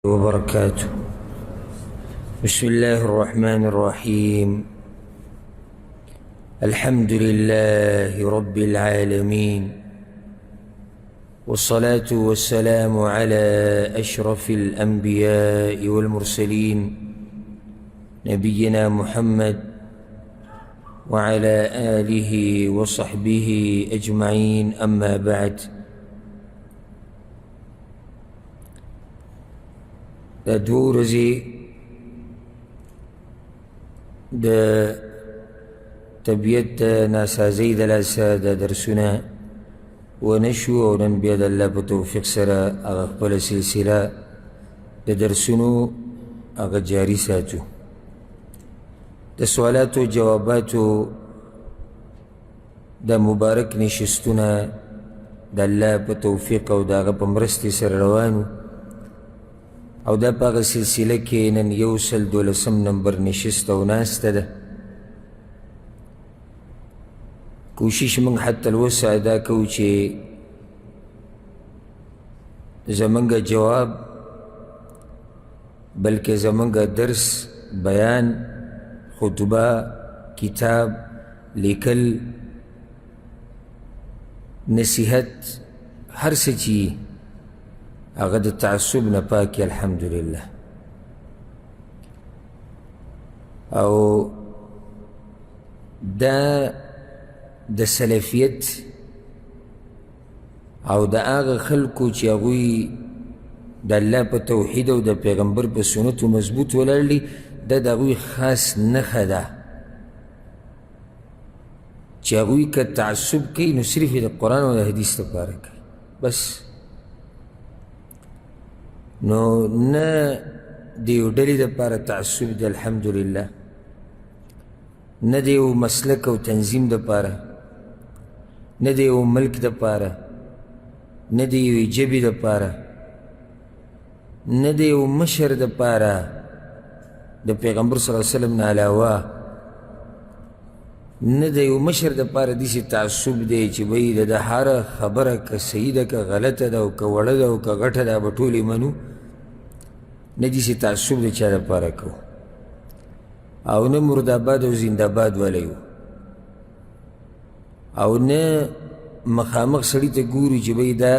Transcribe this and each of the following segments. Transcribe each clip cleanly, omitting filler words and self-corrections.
وبركاته. بسم الله الرحمن الرحيم. الحمد لله رب العالمين، والصلاة والسلام على أشرف الأنبياء والمرسلين نبينا محمد وعلى آله وصحبه أجمعين، أما بعد. دا دو ورځې د طبیعت د ناسازۍ د لاسه د درسونه ونه شو، او نن بیا د الله په توفیق سره هغه خپله سلسله د درسونو هغه جاري ساتو. د سوالاتو جواباتو د مبارک نشستونه د الله په توفیق او د هغه په مرستې سره روانو، او دا په هغه سلسله کې نن 112 نمبر نشست او ناسته ده. کوشش موږ حتی الوسع دا کوو چې زمونږ جواب بلکې زمونږ درس، بیان، خطبه، کتاب، لیکل، نصیحت، هر څه چې هغه د تعصب نه پاکي الحمدلله. او دا د سلفیت او د هغه خلکو چې هغوی د الله په توحید او د پیغمبر په سنتو مضبوط ولاړ دي، دا د هغوی خاص نښه ده چې هغوی که تعصب کوي نو صرف د قرآن او د حدیث لپاره کوي بس. نو نه د یو ډلې دپاره تعصب دی الحمدلله، نه د یو مسلک او تنظیم دپاره، نه د یو ملک دپاره، نه د یوې ژبې دپاره، نه د یو مشر دپاره د پیغمبر صلی الله علیه وسلم نه علاوه، نه د یو مشر دپاره داسې تعصب دی چې بهی د هره خبره که صحیح ده که غلطه ده او که وړه ده او که غټه ده به ټولې منو. نه داسې تعصب د چا دپاره کوو، او نه مرداباد او زنده‌باد والی یو، او نه مخامخ سړي ته ګورو چې بهی دا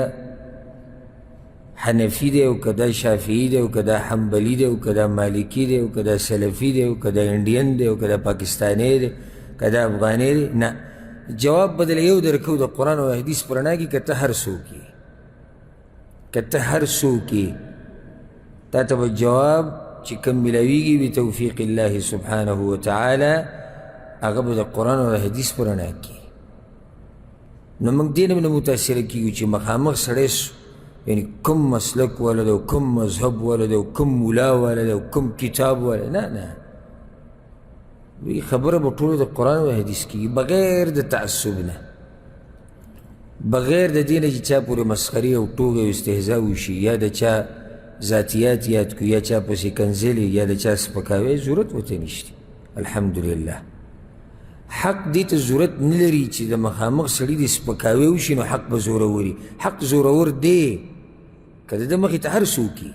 حنفي دی او که دا شافعي دی او که دا حنبلي دی او که دا مالکي دی او که دا سلفي دی او که دا انډین دی او که دا پاکستانی دی که دا افغانی دی. نه، جواب بدل یو درکو د قرآن او حدیث په رڼا کې. که ته هر څوک یې، که ته هر څوک یې، تا ته به جواب چې کوم میلاویږي بتوفیق الله سبحانه وتعالی هغه به د قرآن او حدیث په رڼا کې. نو موږ دې نه متاثره کېږو چې مخامخ سړی یعنی کوم مسلک والا دی او کوم مذهب والا دی او کوم ملا والا دی او کوم کتاب والا. نه نه، وی خبره به ټولو د قرآن او حدیث کېږي بغیر د تعصب نه، بغیر د دې نه چې چا پورې مسخرې او ټوکې او استهزا وشي، یا د چا ذاتیات یاد کړو، یا چا پسې کنځلې، یا د چا سپکاوی. ضرورت ورته نشته الحمدلله. حق دې ته ضرورت نه لري چې د مخامخ سړي د سپکاوی وشي نو حق به زورور وي. حق زورور دی که د ده مخې ته هر څوک وي،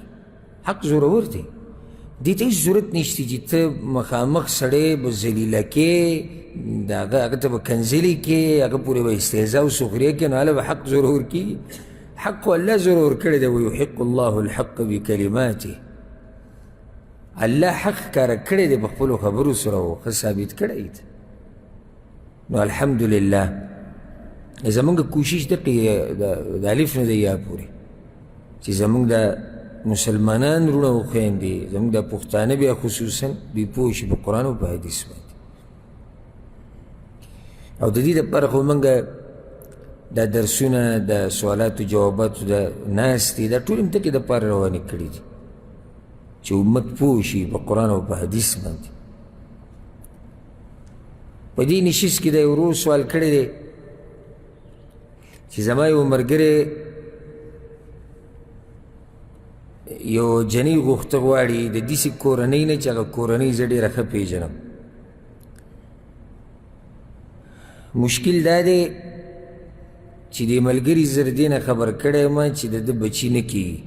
حق زورور دی. دې ته هېڅ ضرورت نشته چې ته مخامخ سړی به ذلیله کې، د هغه ته به کنځلې کې، هغه پورې به استهزا او سخریه کې، نو هله به حق زورور کېږي. حق خو الله زورور کړی دی. ویحق الله الحق بکلماته، الله حق ښکاره کړی دی په خپلو خبرو سره او ښه ثابت کړی دی. نو الحمدلله زمونږ کوشش دقې د الف نه د یا پورې چې زمونږ د مسلمانان وروڼه او خویندې، زمونږ د پښتانه بیا خصوصا دوی پوه شي په قرآن او په حدیث باندې. او د دې دپاره خو موږ دا درسونه د سوالاتو جواباتو د ناستې دا ټول همدغې دپاره روانې کړي دي چې امت پوه شي په قرآن او په حدیث باندې. په دې نشست کې د یو ورور سوال کړی دی چې زما یو ملګری یو جنۍ غوښته غواړي د داسې کورنۍ نه چې هغه کورنۍ زه ډېره ښه پېژنم. مشکل دا دی چې دې ملګري زه د دې نه خبر کړی یم چې د ده بچي نه کېږي،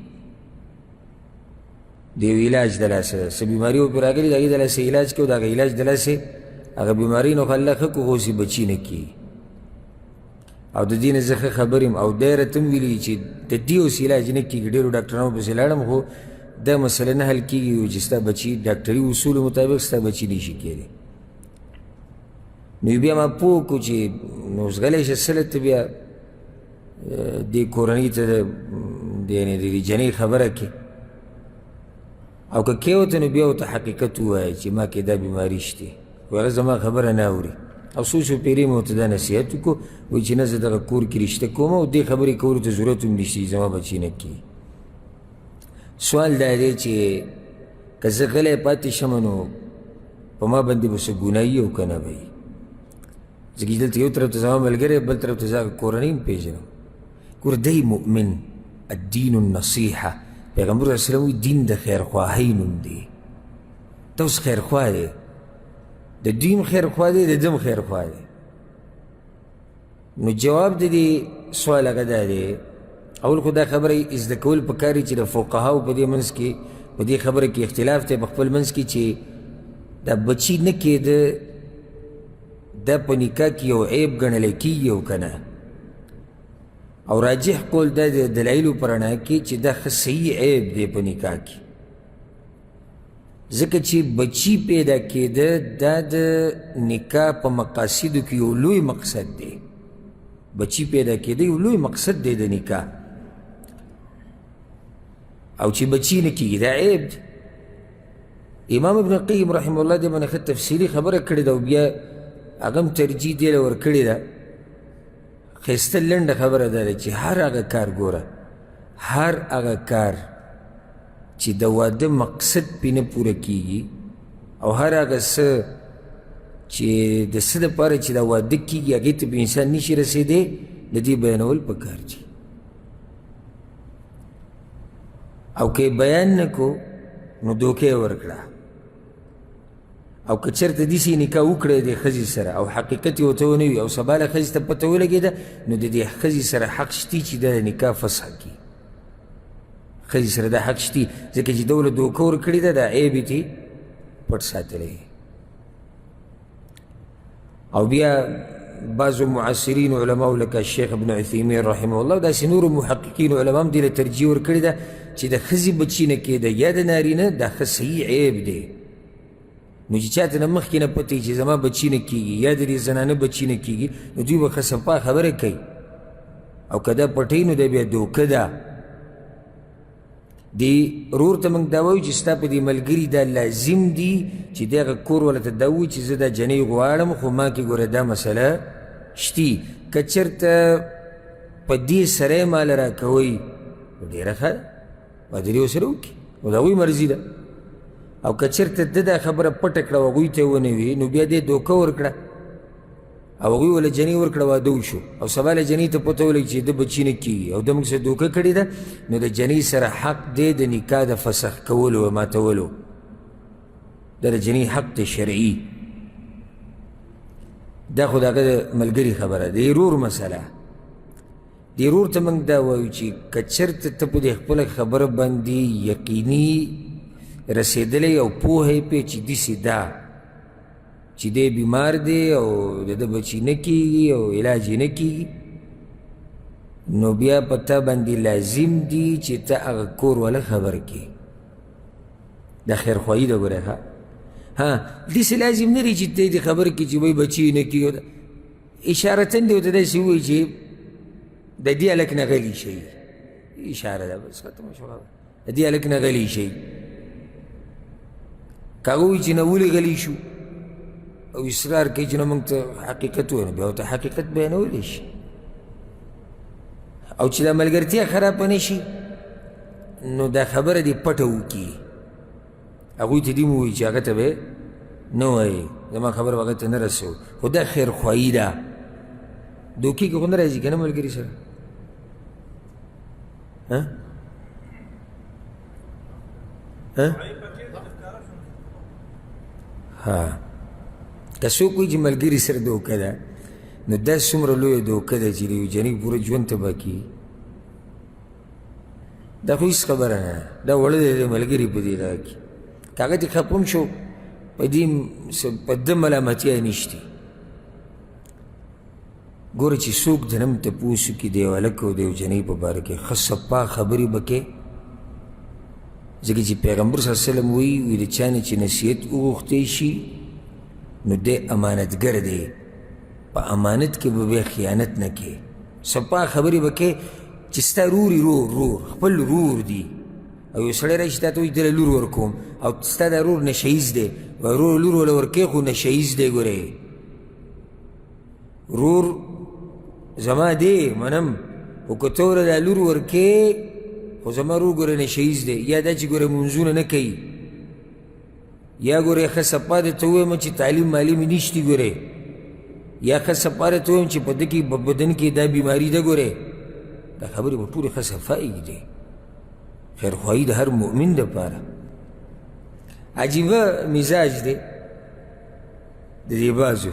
د یو علاج د لاسه څه بیماري و پرې راغلي د هغې د لاسه علاج کوو د هغه علاج د لاسې هغه بیماري نو خو الله ښه کړو خو اوس یې بچي نه کېږي او د دې نه زه ښه خبر یم او دی راته هم ویلي چې د دې اوس علاج نه کېږي ډېرو ډاکټرانو پسې لاړم خو دا مسله نه حل کېږي چې ستا بچي ډاکټري اصولو مطابق ستا بچي نه شي کېدی نو بیا ما پوه کړو چې نو اوس غلی شه سله ته بیا دې کورنۍ ته د جنۍ خبره کې او که کې ورته نو بیا ورته حقیقت ووایه چې ما کې دا بیماري شتې خو هغه زما خبره نه اوري او څو څو پیرې مې ورته دا نصیحت وکړو وایي چې نه زه دغه کور کې رشته کوم او دې خبرې کولو ته ضرورت هم نشته چې زما بچي نه کېږي سوال دا دی چې که زه غلی پاتې شم نو په ما باندې به څه ګناهي او که نه به وي ځکه چې دلته یو طرف ته زما ملګری بل طرف ته زه هغه کورنۍ هم پېژنم ګوره دی مؤمن الدین النصیحه پیغمبر صلی الله علیه وسلم وایي دین د خیرخواهۍ نوم دی ته اوس خیرخواه دی د دوی هم خیرخواه دی د ده هم خیرخواه دی نو جواب د دې سوال هغه دا دی اول خو دا خبره زده کول پکار چې د فقهاو په دې منځ کې په دې خبره کې اختلاف دی په خپل منځ کې چې دا بچي نه کېده دا په نکاح کې یو عیب ګڼلی کېږي او که نه او راجح قول دا د دلایلو په رڼا کې چې دا ښه صحیح عیب دی په نکاح کې ځکه چې بچي پیدا کېده دا د نکاح په مقاصدو کې یو لوی مقصد دی بچي پیدا کېده یو لوی مقصد دی د نکاح او چې بچي نه کېږي دا عیب دی امام ابن قیم رحمه الله دې باندې ښه تفصیلي خبره کړې ده او بیا هغه هم ترجیح دې له ورکړې ده ښایسته لنډه خبره دا ده چې هر هغه کار ګوره هر هغه کار چې د واده مقصد پې نه پوره کېږي او هر هغه څه چې د څه دپاره چې دا واده کېږي هغې ته به انسان نشي رسېدی د دې بیانول پکار دي او که بیان نه کو نو دوکې ورکړه او که چېرته داسې نکاح وکړی د ښځې سره او حقیقت یې ورته ونه وي او سبا له ښځې ته پته ولګېده نو د دې ښځې سره حق شتي چې دا د نکاح فسخ کړي ښځې سره دا حق شتي ځکه چې ده له دوکه ورکړې ده دا عیب یې پټ ساتلی او بیا بعضو معاصرین علماو لکه الشیخ ابن عثیمین رحمه الله داسې نورو محققین علما هم دې له ترجیح ورکړې ده چې د ښځې بچي نه کېده یا د نارینه دا ښه صحیح عیب دی نو چې چاته نه مخکې نه پته چې زما بچي نه کېږي یا د دې زنانه بچي نه کېږي نو دوی به ښه صفا خبره کوي او که دا پټوي نو دا بیا دوکه ده دې ورور ته موږ دا وایو چې ستا په دې ملګري دا لازم دي چې د هغه کور والا ته دا ووایي چې زه دا جنۍ غواړم خو ما کې ګوره دا مسله شتي که چېرته په دې سره یې مال راکوئ ډېره ښه ده واده دې ورسره وکړي او د هغوی مرضي ده او که چېرته ده دا خبره پټه کړه او هغوی ته یې ونه وي نو بیا دې دوکه ورکړه او هغوی وله جنۍ ورکړه واده وشو او سبا له جنۍ ته پته ولګي چې ده بچي نه کېږي او ده موږ سره دوکه کړې ده نو د جنۍ سره حق دی د نکاح د فسخ کولو او ماتولو دا د جنۍ حق دی شرعي دا خو د هغه د ملګري خبره د ورور مسله د ورور ته موږ دا وایو چې که چېرته ته په دې خپله خبره باندې یقیني رسېدلی او پوهه یې پې چې داسې ده چې دی بیمار دی او د ده بچي نه کېږي او علاج یې نه کېږي نو بیا په تا باندې لازم دي چې ته هغه کور والا خبر کړې دا خیرخواهي ده ګوره ښه ها داسې لازم نه دی چې ته دې خبر کړې چې وایي بچي یې نه کېږي اشارتن دې ورته داسې ووایي چې د دې هلک نه غلي شئ اشاره ده بس ختمه شوه د دې هلک نه غلي شئ که هغه وایي چې نه ولې غلی شو او اصرار کوي چې نه موږ ته حقیقت ووایو بیا ورته حقیقت بیانولی شي او چې دا ملګرتیا خرابه نه شي نو دا خبره دې پټه وکړي هغوی ته دې مو وایي چې هغه ته به نه وایي زما خبره هغه ته نه رسوو خو دا خیرخواهي ده دوکې کې خو نه راځي که نه ملګري سره ها که څوک وایي چې ملګري سره دوکه ده نو دا څومره لویه دوکه ده چې د یو جنۍ پوره ژوند تباه کړي دا خو هېڅ خبره نه دا وړه دی د ملګري په دې دغه کې که هغه دې خفه هم شو په دې په ده ملامتیا نشته. ګوره چې څوک د نه هم تپوس وکړي د یو هلک او د یو جنۍ په باره کې ښه صفا خبرې به کوې، ځکه چې پیغمبر صلی الله علیه وسلم وایي د چا نه چې نصیحت وغوښتی شي نو دی امانتګر دی، په امانت کې به بیا خیانت نه کوې. صفا خبرې به کوې چې ستا رور رور خپل رور دی او یو سړی راشي تا ته وایي دله لور ورکوم او ستا دا رور نشهیز دی ورور لور وله ورکوې خو نشهیز دی. ګورې رور زما دی منم خو که ته وله دا لور ورکوې خو زما رور ګوره نشهیز دی. یا دا چې ګوره منځونه نه کوي، یا ګوره ښه صفا درته ووایم چې تعلیم معلیم یې نشتي ګورې، یا ښه صفا درته ووایم چې په ده کې په بدن کې دا بیماري ده. ګورې دا خبرې به ټولې ښه صفایي دي، خیرخواهي د هر مؤمن دپاره. عجیبه مزاج دی د دې بعضو،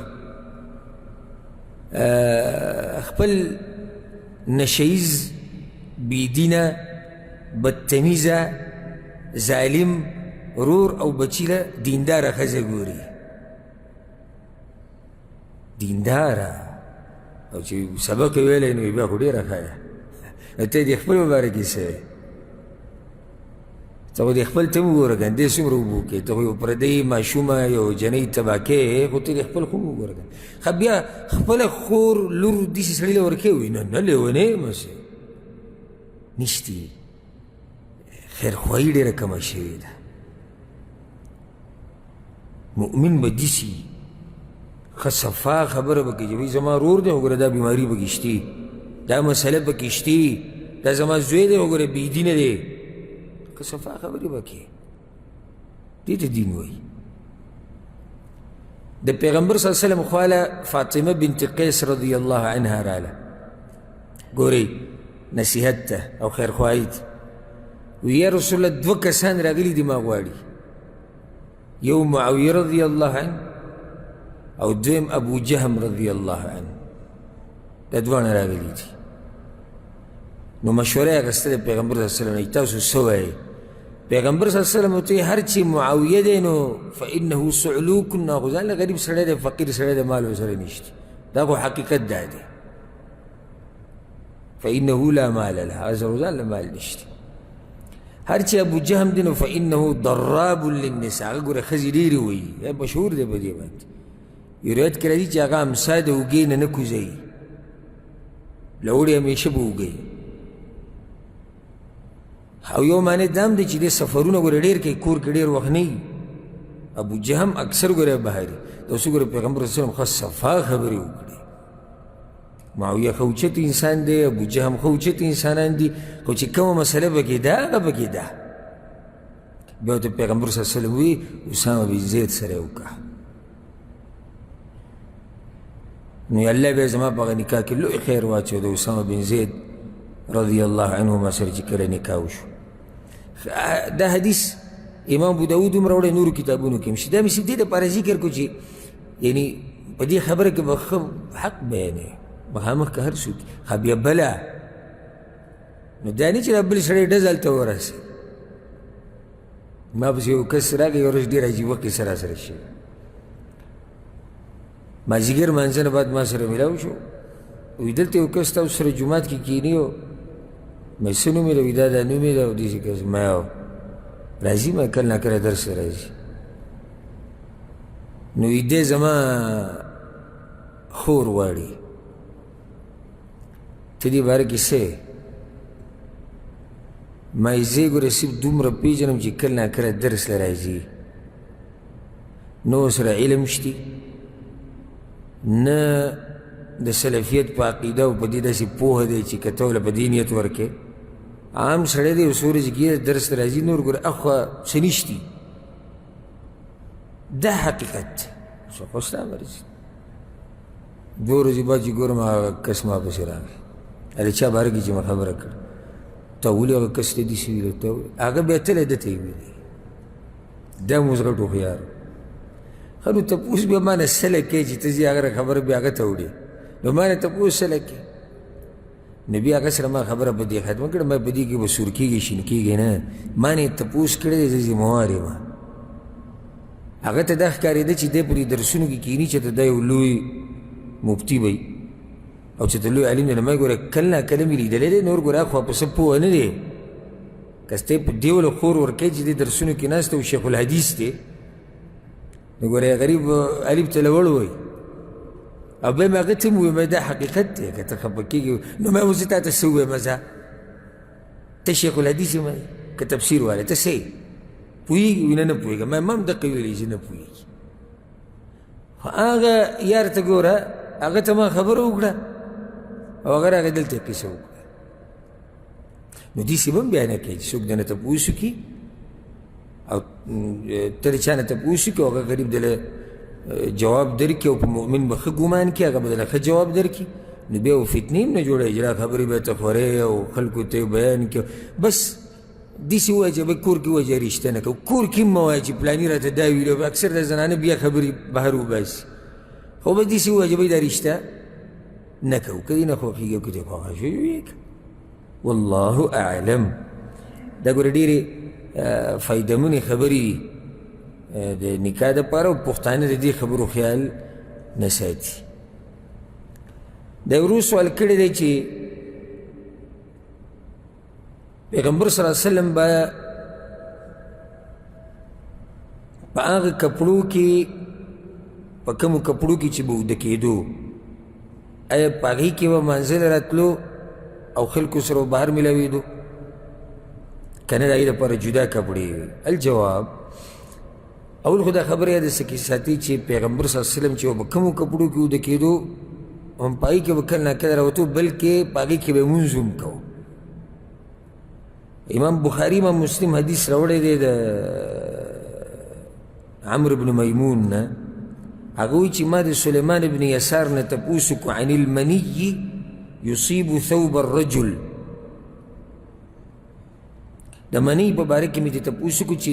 خپل نشهیز بېدینه بدتمیزه ظالم رور او بچی له دینداره ښځه ګوري، دینداره، او چې سبق یې ویلی نو بیا خو ډېره ښه ده. ته د خپل مباره کې څه ته خو د خپل ته هم وګوره که دې څومره اوبه وکړې، ته خو یو پردۍ ماشومه یو جنۍ تباه کوې خو ته د خپل خو هم وګوره که ښه بیا خپله خور لور داسې سړي له ورکوې وایي نه نه لیونۍ یم هسې نشتي. خیرخواهي ډېره کمه شوې ده. مؤمن به داسې ښه صفا خبره به کوي چې وایي زما رور دی وګوره دا بیماري پکې شتي، دا مسله پکې شتي، دا زما زوی دی وګوره بېدینه دی. که صفا خبرې به کوې دې ته دین وایي. د پیغمبر صلی الله علیه وسلم خواله فاطمه بنت قیس رضی الله عنها راله، ګورئ نصیحت ته او خیرخواهي ته. وی یا رسول الله دوه کسان راغلي دي ما غواړي، یو معاویه رضی الله عنه او دویم ابو جهم رضی الله عنه، دا دواړه راغلي دي. نو مشوره یې اخیسته د پیغمبر صلی الله علیه وسلم نه تاسو څه وایئ؟ پیغمبر صلی الله علیه وسلم ورته هر چې معاویه دی نو فانه صعلوک، نو خو ځان له غریب سړی دی فقیر سړی دی مال ورسره نشته، دا خو حقیقت دا دی. فانه لا مال له، هغه سره ځان له مال نشته. هر چې ابو جهم دی نو فانه ضراب للنساء، هغه ګوره ښځې ډېرې وایي، مشهور دی په دې باندې. یو روایت کې راځي چې هغه امسا د اوږې نه نه کوزوي، لوړې همیشه به اوږئ. او یو معنی دا هم دی چې دې سفرونه ګوره ډېر کوي، کور کې ډېر وخت نه وي. ابو جهم اکثر ګوره بهري د اوس ګوره پیغمبر صلی الله علیه وسلم ښه صفا خبرې وکړي. معاویه ښه اوچت انسان دی، ابو جهم ښه اوچت انسانان دي، خو چې کومه مسله پکې ده هغه پکې ده. بیا ورته پیغمبر صلی الله علیه وسلم وایي اسامه بن زید سره یې وکړه. نو الله بیا زما په هغه نکاح کې لوی خیر واچو د اسامه بن زید رضی الله عنهما سره چې کله نکاح وشو. دا حدیث امام ابو داود هم راوړی، نورو کتابونو کې هم شي. دا مې صرف دې دپاره ذکر کړو چې یعنی په دې خبره کې به ښه حق بیانوي مخامخ که هر څوک. ښه بیا بله نو دا نه چې دا بل سړی ډز هلته ورسېد. ما پسې یو کس راغی یو ورځ ډېر عجیبه قصه را سره شوې. مازدیګر لمانځه نه بعد ما سره میلاو شو، وایي دلته یو کس تاسو سره جومات کې کښېني و مې څه نوم یې ده؟ وایي دا نوم یې ده او داسې کس. ما راځي ما کله ناکله درس ته راځي. نو وایي دی زما خور غواړي ته دې باره کې څه یې؟ ما یې زه یې ګوره صرف دومره پېژنم چې کله ناکله درس له راځي، نه ورسره علم شتي، نه د سلفیت په عقیده او په دې داسې پوهه دی چې که ته ورله په دې نیت ورکې. عام سړی دی یو څو ورځې کېږي درس ته راځي، نور ګوره اخوا څه نشتي. دا حقیقت دی. خو ستا مرضي. دوه ورځې بعد چې ګورم هغه کس ما پسې راغی، د چا باره کې چې ما خبره کړه تا ولې هغه کس ته داسې ویلي؟ هغه بیا تلی ده ته یې ویلي. دا مو اوس غټ هوښیار ښه نو تپوس بیا ما نه سله کوې چې ته ځې هغه خبره بیا هغه ته وړې، نو ما نه تپوس سله کوې. نبی هغه سره ما خبره په دې ختمه کړه ما په دې کې به سور کېږي شین کېږي نه ما نه تپوس کړی دی زه ذمهوار یم هغه ته دا ښکارېده چې دی په دې درسونو کې کښېني چې ته دا یو لوی مفتي وی او چې ته لوی عالم دی نو ما ګوره کله ناکله مې لیدلی دی نور ګوره خوا پسه پوه نه دی که ته په دې وله خور ورکوې چې دې درسونو کې ناست او شیخ الحدیث دی نو ګوره غریب الف ته لوړ وی او بیا مې هغه ته م وویم دا حقیقت دی که ته خفه کېږي نو ما اوس تا ته څه ووایم ځه ته شیخ الحدیث یم که تفسیر والی ته څه یې پوهېږي وي نه نه پوهېږم ما هم دقه ویلی چې نه پوهېږي خو هغه یار ته ګوره هغه ته ما خبره وکړه او هغه راغی دلته یې قصه وکړه نو داسې به هم بیا نه کوي چې څوک دنه تپوس وکړي او ته د چا نه تپوس وکړي او هغه غریب دله جواب درکړي او په مؤمن به ښه ګمان کړي هغه به دله ښه جواب درکړي نو بیا و فتنې هم نه جوړوي چې دا خبرې به ته خورې او خلکو ته یې بیان کړي بس داسې ووایه چې به کور کې ووایه چې رشته نه کوو کور کې هم مه وایه چې پلاني راته دا ویلي اکثر د زنانه بیا خبرې بهر وباسي خو بس داسې ووایه چې بهی دا رشته نه کوو که دې نه خوښېږي او که دې خوښه شوي ویې والله اعلم دا ګوره ډېرې فایدهمنې خبرې دي د نکاح دپاره او پښتانه د دې خبرو خیال نه ساتي دا ورو سوال کړی دی چې پیغمبر صلی الله علیه وسلم به په هغه کپړو کې په کومو کپړو کې چې به اوده کېدو آیا په هغې کې به منزل راتلو او خلکو سره بهر میلاوېدو که نه د هغې دپاره جدا کپړې وي الجواب اول خو دا خبره یاده ساتي چې پیغمبر صلی الله علیه وسلم چې به کومو کپړو کې اوده کېدو هم په هغې کې به کله ناکله راوتو بلکې په هغې کې به یې مونځ هم کوو امام بخاری امام مسلم حدیث راوړی دی د عمرو بن میمون نه هغه وایي چې ما د سلیمان بن یسار نه تپوس وکړو عن المني یصیب ثوب الرجل د منۍ په باره کې مې دې تپوس وکړو چې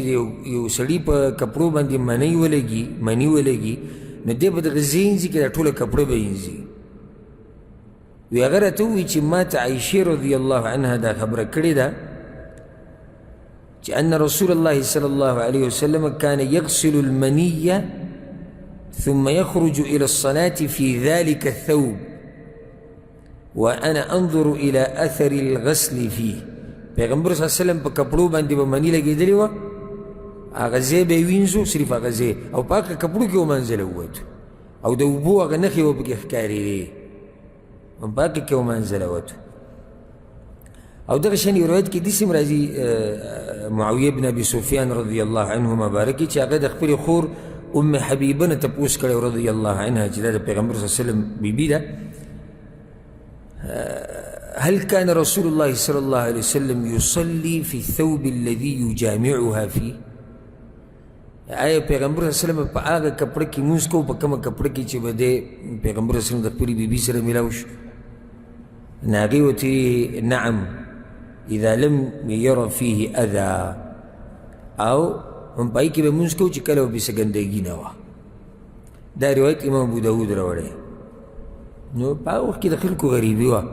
یو سړي په کپړو باندې منۍ ولګي نو دی به دغه زه اینځي که دا ټوله کپړه به اینځي وی هغه راته ووایي چې ما ته عایشې رضی الله عنها دا خبره کړې ده أن رسول الله صلى الله عليه وسلم كان يغسل المني ثم يخرج إلى الصلاة في ذلك الثوب وأنا أنظر إلى أثر الغسل فيه پیغمبر صلی الله علیه وسلم په کپړو باندې به مني لګېدلې وه هغه ځای به یې وینځو صرف هغه ځای او په هغه کپړو کې ومنځله ووتو او د اوبو هغه نښې به پکې ښکارېدې په هغه کې ومنځله وتو او دغه شان یو روایت کې داسې هم راځي معاویه بن ابي سفیان رضی الله عنهما بارکي چې هغه د خپلې خور ام حبیبه نه تپوس کړی رضی الله عنها چې دا د پیغمبر صلی الله علیه وسلم بیبي ده هل كان رسول الله صلى الله عليه وسلم يصلي في الثوب الذي يجامعها فيه آیا پیغمبر صلی الله علیه وسلم په هغه کپړه کې مونځ کوو په کومه کپړه کې چې به دی پیغمبر صلی الله علیه وسلم د خپلې بیبي سره میلاو شو نو هغې ورته نعم اذا لم ير فيه اذى او هم پای کې به مونځ کوو چې کله به پسې ګندګي نه وه دا روایت امام ابو داود راوړی نو په هغه وخت کې د خلکو غریبي وه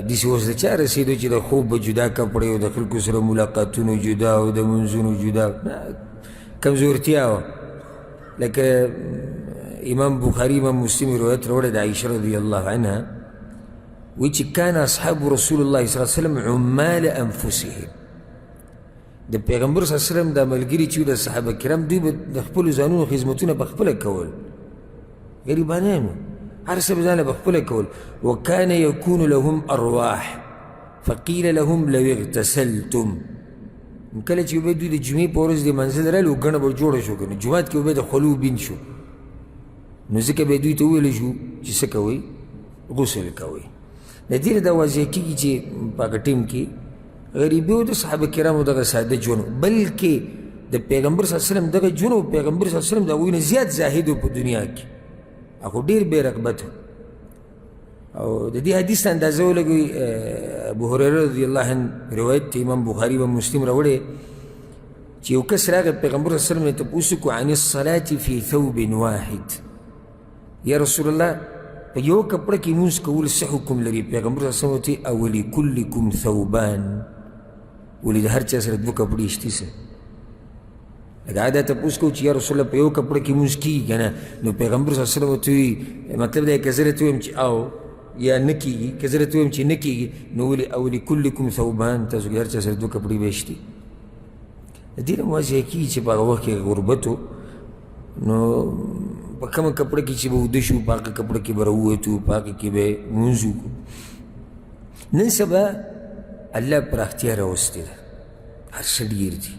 داسې اوس د چا رسېدو چې د خوب به جدا کپړې او د خلکو سره ملاقاتونو جدا او د منځونو جدا کمزورتیا وه لکه امام بخاري امام مسلم روایت راوړی د عایشه رضی الله عنها وی چې کان اصحاب رسول الله صلی الله علیه وسلم عمال انفسهم د پیغمبر صلی الله علیه وسلم دا ملګري چې د صحابه کرام دوی به د خپلو ځانونو خدمتونه په خپله کول غریبانانو هر څه به ځانله په خپله کول وکان یکون لهم ارواح فقیل لهم لو اغتسلتم کله چې به دوی د جمعې په ورځ د منزل رالو ګڼه به جوړه شو که نه جومات کې به د خلو بین شو نو ځکه به دوی ته وویلی شو چې څه کوئ غسل کوئ د دې دا واضح کېږي چې په هغه ټیم کې غریبي او د صحابه کرامو دغه ساده ژوند بلکې د پیغمبر صلی الله علیه وسلم دغه ژوند او پیغمبر صلی الله علیه وسلم د هغوی نه زیات زاهد و په دنیا کې هغه ډېر بې رغبت او د دې حدیث ته اندازه ولګوئ ابو هریره رضی الله عنه روایت ته امام بخاري و مسلم راوړی چې یو کس راغی پیغمبر صلی الله علیه وسلم نه تپوس وکړو عن الصلاة فی ثوب واحد یا رسول الله په یو کپړه کې لمونځ کول څه حکم لري؟ پیغمبر صلی الله علیه وسلم ورته اولکلکم ثوبان، ولې د هر چا سره دوه کپړې شتي څه؟ لکه دا تپوس کوو چې یا رسول الله په یو کپړه کې لمونځ کېږي که نه؟ نو پیغمبر صلی الله علیه وسلم ورته وایي مطلب دی که زه درته ویم چې او یا نه کېږي، که زه درته ویم چې نه کېږي، نو ولې اولکلکم ثوبان، تاسو کې هر چا سره دوه کپړې به شتي؟ د دې نه واضحه کېږي چې په هغه وخت کې غربت و، نو په کومه کپړه کې چې به وده شو په هغه کپړه کې به راووتو، په هغه کې به لمونځ وکړو. نن سبا الله پراختیا راوستې ده، هر څه ډېر دي،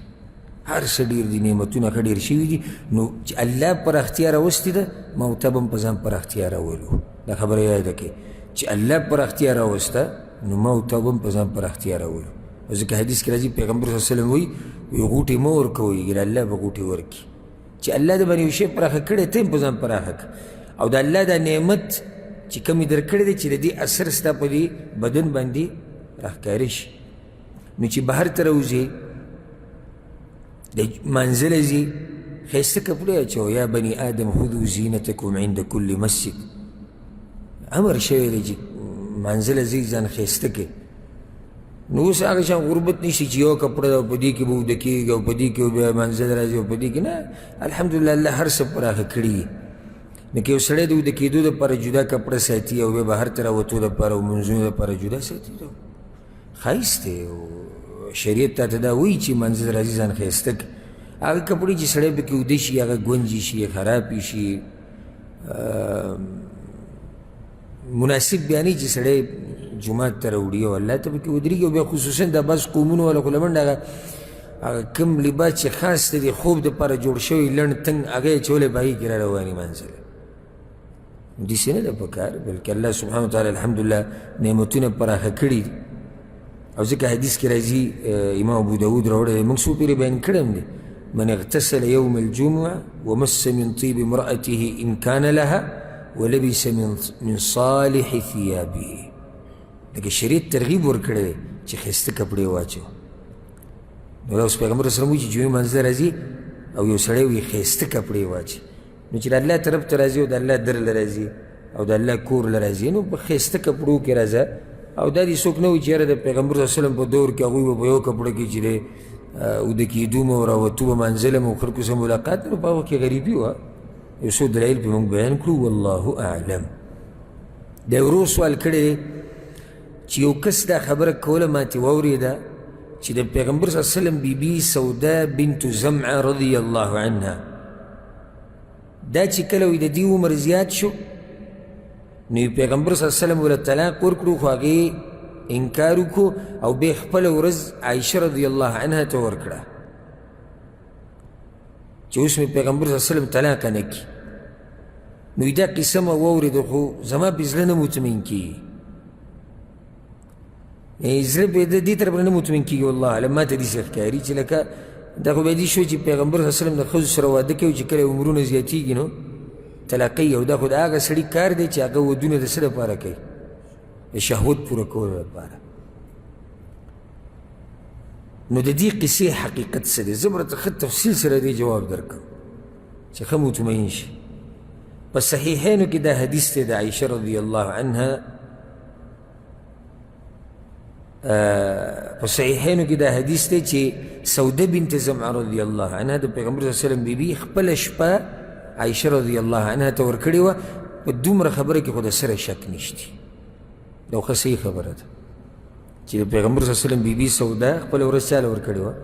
هر څه ډېر دي، نعمتونه ښه ډېر شوي دي. نو چې الله پراختیا راوستې ده ما او تا به هم په ځان پراختیا راولو. دا خبره یاده کړې چې الله پراختیا راوسته نو ما او تا به هم په ځان پراختیا راولو. ځکه حدیث کې راځي پیغمبر صلی الله علیه وسلم وایي غوټې مه ورکوئ الله به غوټې ورکړي. چې الله د باندې یو شی پراخه کړی ته هم په ځان پراخه کړه، او د الله دا نعمت چې کوم یې درکړی دی چې د دې اثر ستا په دې بدن باندې راښکاره شي. نو چې بهر ته راوځې د منزله ځي ښایسته کپړې اچوه، یا بني آدم خذوا زینتکم عند کل مسجد، امر شوی دی چې منزله ځي ځان ښایسته کړې. نو اوس هغه شان غربت نشته چې یو کپړه ده او په دې کې به اوده کېږي او په دې کې بیا منزل راځي او په دې کې نه. الحمدلله الله هر څه پراخه کړي. نو که یو سړی د اوده کېدو دپاره جدا کپړه ساتي او بیا بهر ته راوتو دپاره او منځونو دپاره جدا ساتي، ښایست دی. شریعت تا ته دا وایي چې منزل راځي ځان ښایسته کړي. هغه کپړې چې سړی پکې اوده شي هغه ګونجې شي، خرابې شي، مناسب بیانی چې سړی جماعت ته راوړي او الله ته پکې ودرېږي. او بیا خصوصا دا بعض قومونو والا خو لمنډ هغه کوم لباس چې خاص ته د خوب دپاره جوړ شوی لنډ تنګ هغه یې اچولی په هغې کې را رواني منزله. داسې نه ده په کار، بلکې الله سبحانه وتعالی الحمدلله نعمتونه پراخه کړي دي. او ځکه حدیث کې راځي امام ابو داود راوړی دی، موږ څو پېرې بیان کړی هم دی، من اغتسل یوم الجمعه ومس من طیب امرأته ان کان لها ولبس من صالح ثيابه. لکه شریعت ترغیب ورکړی دی چې ښایسته کپړې واچوه. نو دا اوس پیغمبر صلی الله علیه وسلم وایي چې جمعې منځ ته راځي او یو سړی وایي ښایسته کپړې واچي، نو چې د الله طرف ته راځي او د الله در له راځي او د الله کور له راځي نو په ښایسته کپړو کې راځه. او دا دې څوک نه وایي چې یاره د پیغمبر صلی الله علیه وسلم په دور کې هغوی به په یو کپړه کې چې دی اوده کېدو مو او راوتو به منزله مو خلکو سره ملاقات نو په هغه کې غریبي وه. یو څو دلایل پې موږ بیان کړو، والله اعلم. دا ورو سوال کړی دی چې یو کس دا خبره کوله ماتې واورېده چې د پیغمبر صلی الله علیه وسلم بیبي سودا بنت زمعه رضی الله عنها دا چې کله وایي د دې عمر زیات شو نو پیغمبر صلی الله علیه وسلم ورته طلاق ورکړو، خو هغې انکار وکړو او بیا خپله ورځ عایشه رضی الله عنها ته ورکړه چې اوس مې پیغمبر صلی الله علیه وسلم طلاقه نه کړي. نو دا قصه مې واورېده خو زما پې زړه نه مطمئن کېږي، زړه پې د دې طرف نه مطمئن کېږي. والله اعلم ما ته داسې ښکاري چې لکه دا خو بیا دې شو چې پیغمبر صلی الله علیه وسلم د ښځو سره واده کوي چې کله عمرونه زیاتېږي نو طلاقوي، او دا خو د هغه سړي کار دی چې هغه ودونه د څه لپاره کوي؟ د شهوت پوره کولو لپاره. نو د دې قصې حقیقت څه دی؟ زه به راته ښه تفصیل سره دې جواب درکړم چې ښه مطمئن شي. په صحیحینو کې دا حدیث دی د عایشه رضی الله عنها، په صحیحینو کې دا حدیث دی چې سوده بنت زمعه رضی الله عنها د پیغمبر صلی الله علیه وسلم بیبي خپله شپه عایشه رضی الله عنها ته ورکړې وه. په دومره خبره کې خو د سره شک نشتی، دا خو صحیح خبره ده چې د پیغمبر صلی الله علیه وسلم بیبي سوده خپله ورځ چاله ورکړې وه؟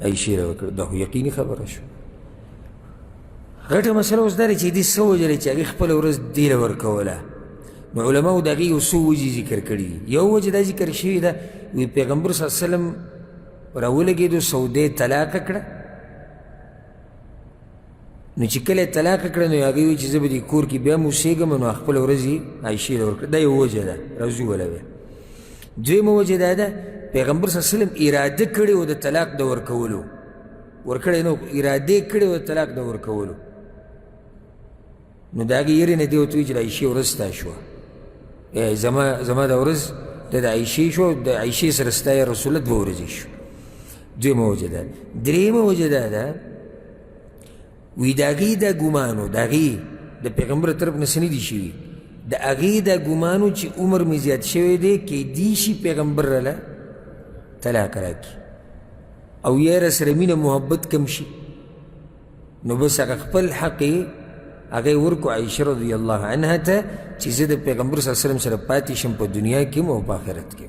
عایشې له ورکړې. دا خو یقیني خبره شوه. غټه مسله اوس دا دی چې دې څه وجه دی چې هغې خپله ورځ دې له ورکوله؟ نو علماو د هغې یو څو وجې ذکر کړي دي. یو وجه دا ذکر شوې ده، وایي پیغمبر صلی الله علیه وسلم راولګېدو سودې طلاقه کړه، نو چې کله یې طلاقه کړه نو هغې وایي چې زه به دې کور کې بیا هم اوسېږم، نو خپله ورځ یې عایشې له ورکړه. دا یو وجه ده، راځو وله بیا. دویمه وجه دا ده پیغمبر صلی الله علیه وسلم اراده کړې وه د طلاق د ورکولو، ورکړی نو اراده یې کړې وه د طلاق د ورکولو، نو د هغې یېرې نه دې ورته وایي چې د عایشې ورځ ستا شوه، زما دا ورځ د عایشې شوه، د عایشې سره ستا یا رسول الله دوه ورځې شو. دویمه وجه ده. درېیمه وجه دا ده وی د هغې دا ګمان و د هغې د پیغمبر طرف نه څه نه دي شوي، د هغې دا ګمانو چې عمر مې زیات شوی دی کیدی شي پیغمبر راله طلاق راکړي او یا رسره مینه محبت کم شي نو بس هغه خپل حق یې هغه ورکو عایشه رضی الله عنها ته چې زه د پیغمبر صلی الله علیه وسلم سره پاتې شم په دنیا کې او په آخرت کې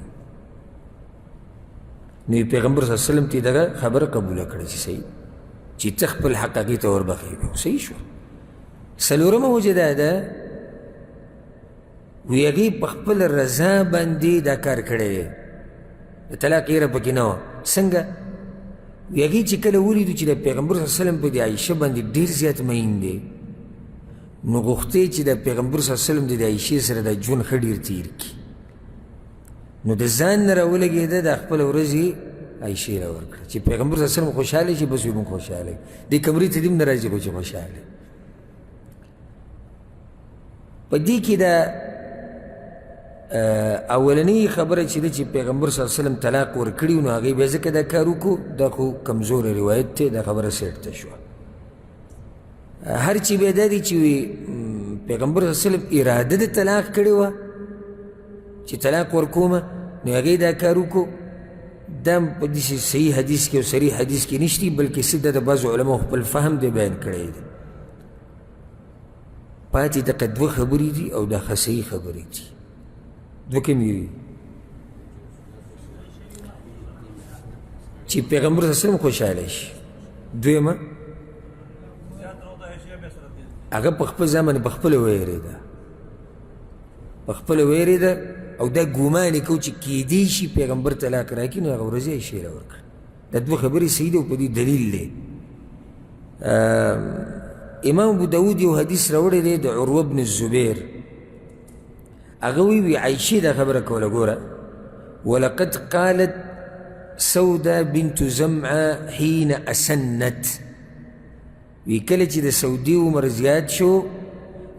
نو پیغمبر صلی الله علیه وسلم ته دغه خبره قبوله کړه چې صحیح چې ته خپل حق هغې ته وربخې صحیح شو څلورمه وجه دا ده وی هغې په خپل رضا باندې دا کار کړی دی د طلاق یېره پکې نه وه څنګه وی هغې چې کله ولیدو چې د پیغمبر صلی الله علیه وسلم په د عایشه باندې ډېر زیات مین دی نو غوښتې چې د پیغمبر صلی الله علیه وسلم د عایشې سره د ژوند ښه ډېر تېر کړي نو د ځان نه راولګېده دا خپله ورځ یې عایشې له ورکړه چې پیغمبر صلی الله علیه وسلم خوشحاله شي بس وي موږ خوشحاله یو دې کمرې ته دې هم نه راځي خو چې خوشحاله په دې کې دا اولنۍ خبره چې ده چې پیغمبر صلی الله علیه وسلم طلاق ورکړي نو هغې بیا ځکه دا کار وکړو دا خو کمزوره روایت دی دا خبره سیټ ته شوه هر چې بیا دا دی چې پیغمبر صلی الله علیه وسلم اراده د طلاق کړې وه چې طلاق ورکومه نو هغې دا کار وکړو دا په داسې صحیح حدیث کې او صریح حدیث کې نشتی بلکې څه د بعضو علماو خپل فهم دی بیان کړی دی پاتې دغه دوه خبرې دي او دا ښه صحیح خبرې دي دوه کومې وي چې پیغمبر صلی الله علیه وسلم خوشحاله شي دویمه هغه په خپل ځان په خپله ویرېده په خپله ویرېده او دا ګمان یې کو چې کیدی شي پیغمبر طلاق راکړي نو هغه ورځ یې عایشې راورکړه دا دوه خبرې صحیح دي او په دې دلیل دی امام ابو داود یو حدیث راوړی دی د عروه بن الزبیر هغه وی عایشې دا خبره کوله ګوره ولقد قالت سوده بنت زمعه حين اسنت وی کله چې د سعودي عمر زیات شو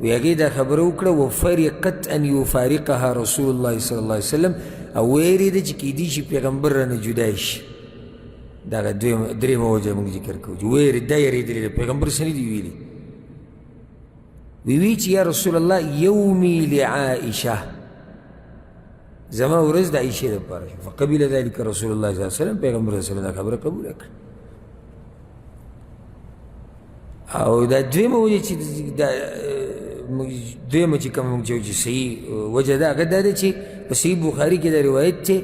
وی هغې دا خبره وکړه وفرقت ان یفارقها رسول الله صلی الله علیه وسلم او ویرېده چې کیدی شي پیغمبر رانه جدا شي دغه درېیمه وجه موږ ذکر کوو چې دا یېرېدلې ده پیغمبر څه نه دي ویلي وی چې یا رسول الله یومي لعائشه زما ورځ د عایشې دپاره شو فقبل ذلك رسول الله صلی الله علیه وسلم پیغمبر صلی الله علیه وسلم دا خبره قبوله کړه او دا دویمه وجه چې دویمه چې کوم موږ چې صحیح وجه ده هغه دا ده چې په صحیح بخاري کې دا روایت دی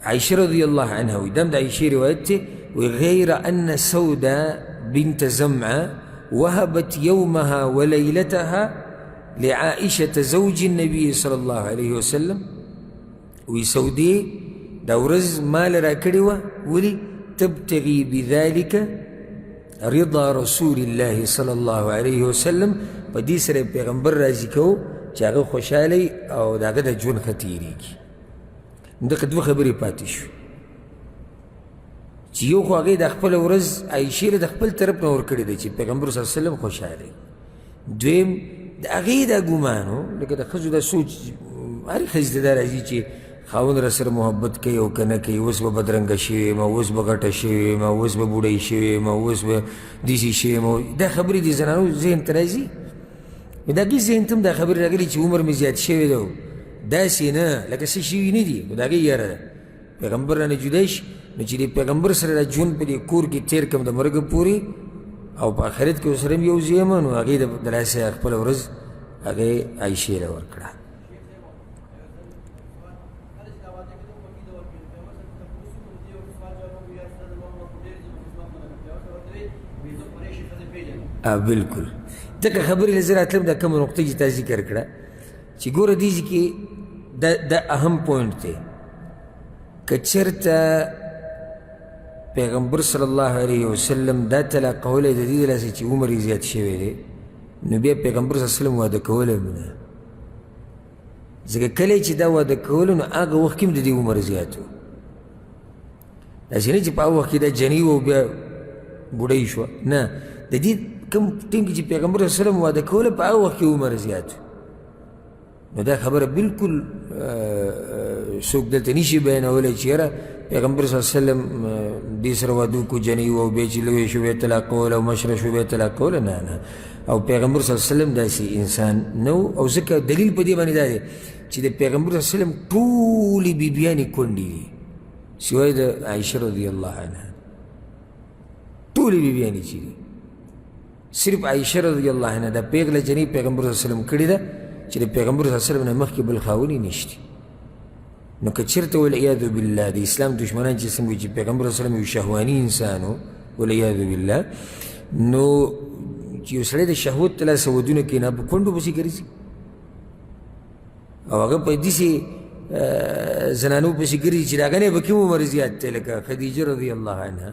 عائشه رضی الله عنها وی دم د عایشې روایت دی وغیر ان سوده بنت زمعه وهبت يومها وليلتها لعائشة زوج النبي صلى الله عليه وسلم وی سودی دا ورځ مال را کړې وه ولي تبتغي بذلك رضا رسول الله صلی الله علیه وسلم په دې سره پیغمبر راضي کوو چې هغه خوشحالی او د هغه د ژوند ښه تېرېږي دغه دوه خبرې پاتې شو چې یو خو هغې د خپله ورځ عایشې له د خپل طرف نه ورکړې دی چې پیغمبر صلی الله علیه وسلم خوشحالی دویم د هغې دا ګمان و لکه د ښځو دا سوچ هرې ښځې ته دا راځي چې خاوند را سره محبت کوي او که نه کوي اوس به بدرنګه شوې یم اوس به غټه شوې یم اوس به بوډۍ شوې یم اوس به داسې شوې یم دا خبرې د زنانو ذهن ته راځي د هغې ذهن ته هم دا خبرې راغلي چې عمر مې زیات شوی دی داسې نه لکه څه شوي نه دي خو د هغې یاره ده پیغمبر رانه جدا شي نو چې د پیغمبر سره دا ژوند په دې کور کې تېر کړم د مرګه پورې او په آخرت کې ورسره هم یو ځای یم نو هغې د لاسه خپله ورځ هغې عایشې له ورکړه بالکل دغه خبرې له زه راتلم دا کومه نقطه چې تا ذکر کړه چې ګوره دې کې دا اهم پوینټ دی که چېرته پیغمبر صلی الله علیه وسلم دا طلاقولی د دې د لاسه چې عمر یې زیات شوی دی نو بیا پیغمبر صلی الله علیه وسلم واده کولی هم نه ځکه کله چې دا واده کولو نو هغه وخت کې هم د دې عمر زیات و داسې نه چې په هغه وخت کې دا جنۍ و بیا بوډۍ شوه نه د دې کوم ټیم کې چې پیغمبر صلی الله علیه وسلم واده کوله په هغه وخت کې عمر زیات نو دا خبره بالکل څوک دلته نشي بیانولی چې یاره پیغمبر صلی الله علیه وسلم دې سره واده کو جنۍ و او بیا چې لوی شو بیا طلاق کول او مشره شو بیا طلاق کول، نه. او پیغمبر صلی الله علیه وسلم داسې انسان نه و. او ځکه دلیل په دې باندې دا دی چې د پیغمبر صلی الله علیه وسلم ټولې بیبیانې کونډې دي سوای د عایشه رضی الله عنها. ټولې بیبیانې چې دي صرف عایشه رضی الله عنها دا پیغله جنۍ پیغمبر صلی الله علیه وسلم کړې ده چې د پیغمبر صلی الله علیه وسلم نه مخکې بل خاوند یې نشته. نو که چېرته والعیاذ بالله د اسلام دشمنان چې څنګه وایي چې پیغمبر صلی الله علیه وسلم یو شهواني انسان و والعیاذ بالله، نو چې یو سړی د شهوت ته لاسه ودونه کوي نه په کونډو پسې ګرځي او هغه په داسې زنانو پسې ګرځي چې د هغه نه به کوم عمر زیات دی لکه خدیجه رضی الله عنها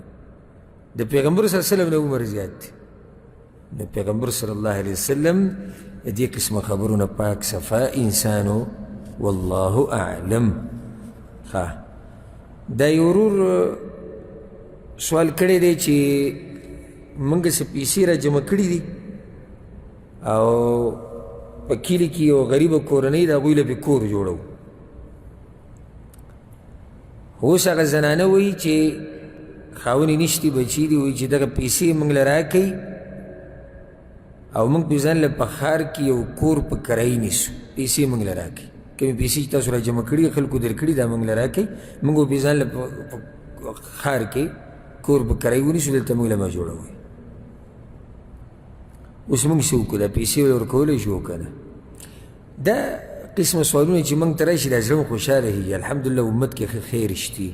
د پیغمبر صلی الله علیه وسلم نه عمر زیات دی. نو پیغمبر صلی الله علیه وسلم دې قسمه خبرونه پاک صفا انسانو والله اعلم. دا یو ورور سوال کړی دی چې موږ څه پیسې را جمع کړي دي او په کلي کې یو غریبه کورنۍ د هغوی له پې کور جوړو. اوس هغه زنانه وایي چې خاونې نشتي بچي دي، وایي چې دغه پیسې موږ له راکوي او موږ پې ځان له په ښار کې یو کور په کرایي نیسو، پیسې موږ له راکوي. کومې پیسې چې تاسو را جمع کړي خلکو در کړي دا موږ له راکوي، موږ به پې ځان له په ښار کې کور په کرایي ونیسو، دلته موږ له ما جوړوئ. اوس موږ څه وکړو؟ دا پیسې ورکولی شو که نه؟ دا قسمه سوالونه چې موږ ته راشي دا زړه مو خوشحاله کېږي. الحمدلله امت کې ښه خیر شتي.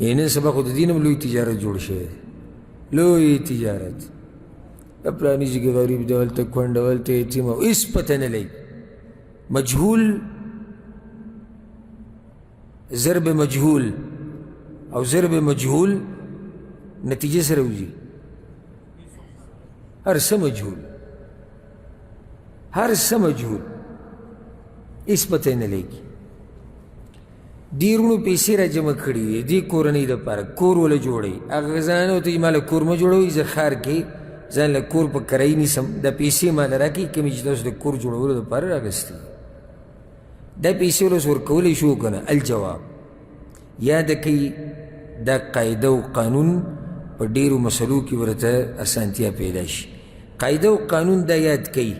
یعنې نن سبا خو د دین هم لوی تجارت جوړ شوی دی، لوی تجارت. پلاني ځای کې غریب دی، هلته کونډه، هلته یتیم، او هېڅ پته نه لګي. مجهول ضرب مجهول او ضرب مجهول نتیجه سره وځي. هر څه مجهول، هر څه مجهول، هېڅ پته نه لګي. دې وروڼو پیسې را جمع کړي وي دې کورنۍ دپاره، کور وله جوړوي. هغه زنانه ورته وایي ما له کور مه جوړوئ، زه ښار کې ځان له کور په کرایي نیسم، دا پیسې ما له راکړي کومې چې تاسو د کور جوړولو دپاره راغستې. دا پیسې ول اوس ورکولی شو که نه؟ الجواب یاده کوي دا قاعده و قانون په ډېرو مسلو کې ورته اسانتیا پیدا شي. قاعده و قانون دا یاد کوي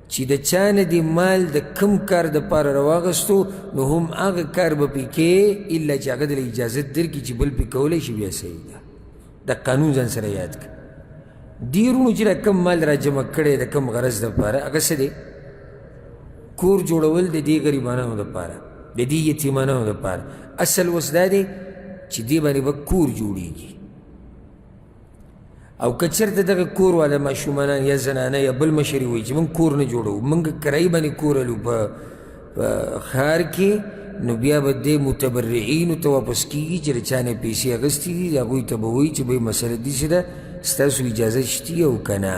چې د چا نه دې مال د کم کار دپاره راواغستو نو هم هغه کار به پې کوې الا چې هغه دله اجازت درکړي چې بل پې کولی شي بیا صحیح ده. دا قانون ځان سره یاد کړه. دې وروڼو چې دا کم مال را جمع کړی د کم غرض دپاره هغه څه دی؟ کور جوړول د دې غریبانو دپاره، د دې یتیمانو دپاره. اصل اوس دا دی چې دې باندې به کور جوړیږي او که چېرته دغه کور والا ماشومانان یا زنانه یا بل مشري وایي چې موږ کور نه جوړوو، موږ کرایي باندې کور الو په ښار کې، نو بیا به دې متبرعینو ته واپس کېږي چې د چا نه پیسې اخیستې دي. هغوی ته به وایي چې بهی مسله داسې ده ستاسو اجازه شتي او که نه،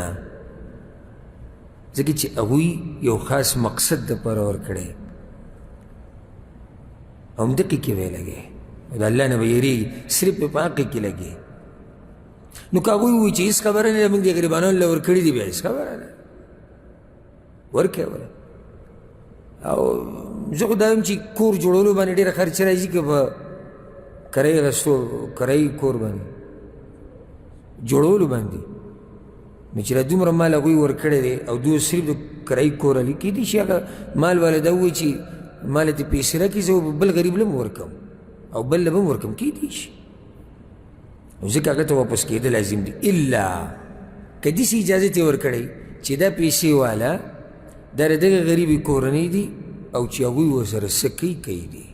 ځکه چې هغوی یو خاص مقصد دپاره ورکړی او همدقې کې به یې لګوي او د الله نه به یېرېږي، صرف په حقې کې لګوي. نو که هغوی ووایي چې هېڅ خبره نه ده موږ دې غریبانو له ورکړي دي، بیا هېڅ خبره نه ورکوې وله. او زه خو دا وایم چې کور جوړولو باندې ډېره خرچه راځي که په کرایي اخیستو کرایي کور باندې جوړولو باندې، نو چې را دومره مال هغوی ورکړی دی او دوی صرف د کرایي کور علي کېدای شي هغه مال والا دا ووایي چې ما له دې پیسې راکړي زه بل غریب له هم ورکوم او بل له به هم ورکوم، کېدای شي. نو ځکه هغه ته واپس کېدل لازم دي، الا که داسې اجازت یې ورکړی چې دا پیسې والا دا د دغه غریبې کورنۍ دي او چې هغوی ورسره څه کوي دي،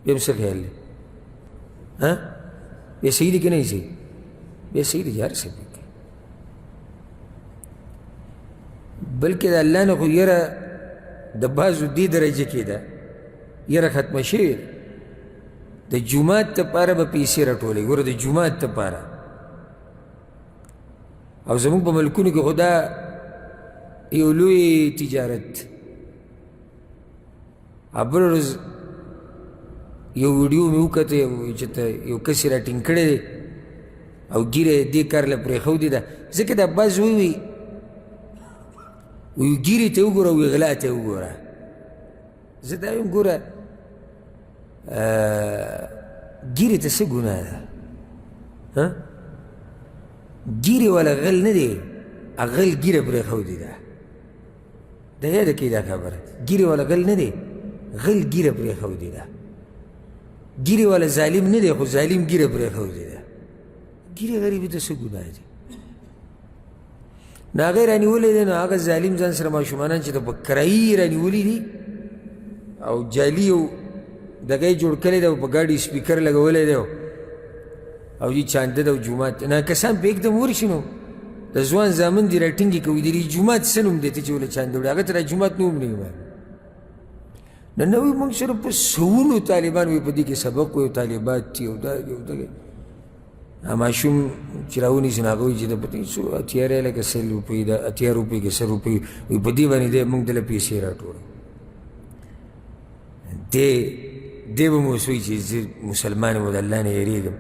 بیا هم څه خیال دی؟ بیا صحیح دی که نه صحیح؟ بیا صحیح دی چې هر څه پکې. بلکې د الله نه خو یره د بعضو دې درجه کې ده یره ختمه شوې ده. د جومات دپاره به پیسې راټولوي، ګوره د جومات دپاره. او زموږ په ملکونو کې خو دا یو لوی تجارت. بله ورځ یو ویډیو مې وکته چې یو کس یې راټینګ کړی دی او ګیره یې دې کار له پرېښودې ده، ځکه دا بعض ووي ګیرې ته وګوره او غلا ته وګوره. زه دا وایم ګوره ګیرې ته څه ګناه ده؟ ګیرې والا غل نه دی، غل ګیره پرېښودې ده. د یاده کړئ دا خبره، ګیرې والا غل نه دی، غل ګیره پرېښودې ده. ګیرې والا ظالم نه دی، خو ظالم ګیره پرېښودې ده. ګیرې غریبي ته څه ګناه دی؟ نو هغې رانیولی دی، نو هغه ظالم ځان سره ماشومانان چې د په کرایي رانیولي دي او جالي یو دغه یې جوړ کړی دی او په ګاډي سپیکر لګولی دی او یې چانده ده او جومات نه کسان په یکدم ورشي نو د ځوان زامن دي راټینګې کوي دي جومات څه نوم دی ته چې ولې چانده وړي هغه ته را جومات نوم نه وي. نه نه وایي موږ سره په سوونو طالبان وایي په دې کې سبق وایي طالبات دي او دا دي او دغه ماشوم چې راونیسي نو هغه وایي چې د پتې څو اتیا ریاله که 100 روپۍ ده، اتیا روپۍ که 100 روپۍ وایي په دې باندې دی موږ دله پیسې راټولو. دی به مو اوس وایي چې زه مسلمان یم او د الله نه یېرېږم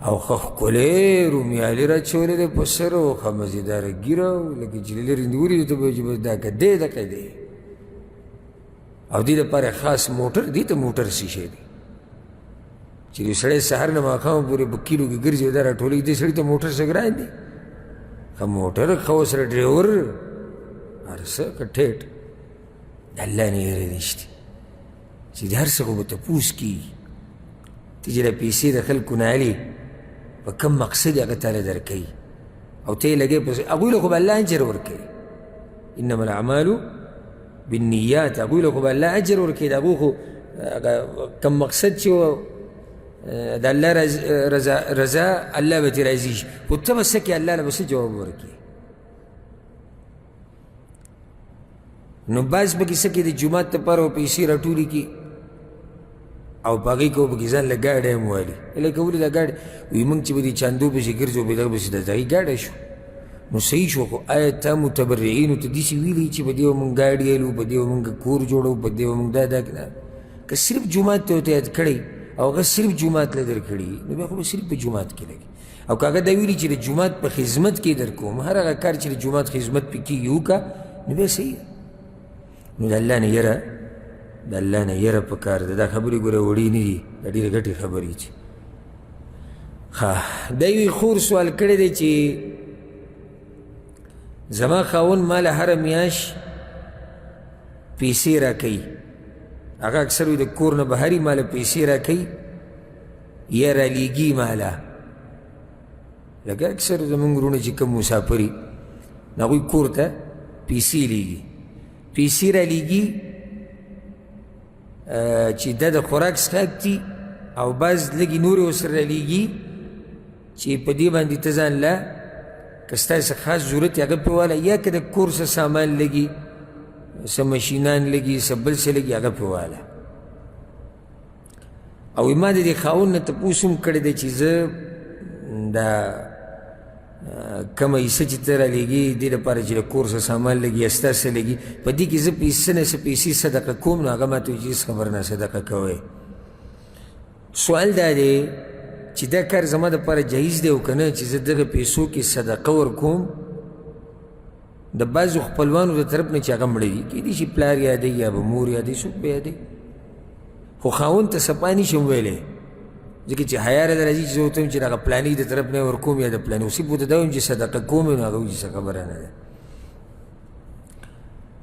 او ښه ښکلی رومیالي را اچولی دی په سر او ښه مزېداره ږیره او لکه چې له لرې نیولي ته به وایي چې بس دا که دی دقه دی او دې دپاره خاص موټر دې ته موټر څه شی دی چې یو سړی سهار نه ماښام پورې په کیلو کې ګرځي او دا راټولوي دې سړي ته موټر څه ګران دی؟ ښه موټر ښه ورسره ډریور هر څه که ټیټ د الله نه یېرې نشته چې د هر څه خو به تپوس کېږي. ته چې دا پیسې د خلکو نه علي په کم مقصد هغه تاله درکوي او ته یې لګوې په هغوی له خو به الله اجر ورکوي. انما الاعمالو بالنیات، هغوی له خو به الله اجر ورکوي، د هغو خو کم مقصد چې د الله رضا الله به ترې راضي شي، خو ته به څه کې الله له به څه جواب ورکوي. نو بعض پکې څه کې د جومات دپاره به پیسې راټولې کړي او په هغې کې به پکې ځان له ګاډی هم والي. لکه ولې دا ګاډی وایي موږ چې به دې چاندو پسې ګرځو په دغه پسې د هغې ګاډی شو. نو صحیح شو، خو آیا تا متبرعینو ته داسې ویلي چې په دې به مونږ ګاډي الو، په دې به مونږ کور جوړو، په دې به مونږ دا که صرف جومات ته ورته یاد کړی او هغه صرف جومات له در کړي نو بیا خو به صرف په جومات کې لګي. او که هغه دا ویلي چې د جومات په خدمت کې در کوم، هر هغه کار چې د جومات خدمت پې کېږي وکړه، نو بیا صحیح ده. نو د الله نه یره، د الله نه یره پکار ده. دا خبرې ګوره وړې نه دي، دا ډېرې ګټې خبرې چې دا یوې خور سوال کړی دی چې زما خاوند ما له هره میاشت پیسې راکوي، هغه اکثر وي د کور نه بهر ما له پیسې راکوي یا رالیږي ما له. لکه اکثر زمونږ وروڼه چې کوم مسافر وي نو هغوی کور ته پیسې لیږي، پیسې رالیږي چې دا د خوراک څښاک دي او بعض لږې نورې ورسره رالیږي چې په دې باندې ته ځان له که ستاسې خاص ضرورت یې هغه پرې واله، یا که د کور څه سامان لګي، څه مشینان لګي، څه بل څه لګي هغه پرې واله. او ما د دې خاوند نه تپوس هم کړی دی چې زه دا کمه حصه چې ته رالیږي دې دپاره چې د کور څه سامان لګي یا ستا څه لګي، په دې کې زه څه نه څه پیسې صدقه کوم. نو هغه ما ته وایي چې هېڅ خبر نه صدقه کوئ. سوال دا دی چې دا کار زما دپاره جایز دی او که نه چې زه دغه پیسو کې صدقه ورکوم د بعضو خپلوانو د طرف نه چې هغه مړه وي، کیدای شي پلار یادوي یا به مور یادوي، څوک به یادوي، خو خاوند ته صفا نشم ویلی ځکه چې حیا راته راځي چې زه ورته وایم چې دغه پلاني د طرف نه ورکوم یا د پلاني اوسې به ورته دا وایم چې صدقه کوم نو هغه وایي چې څه خبره نه ده.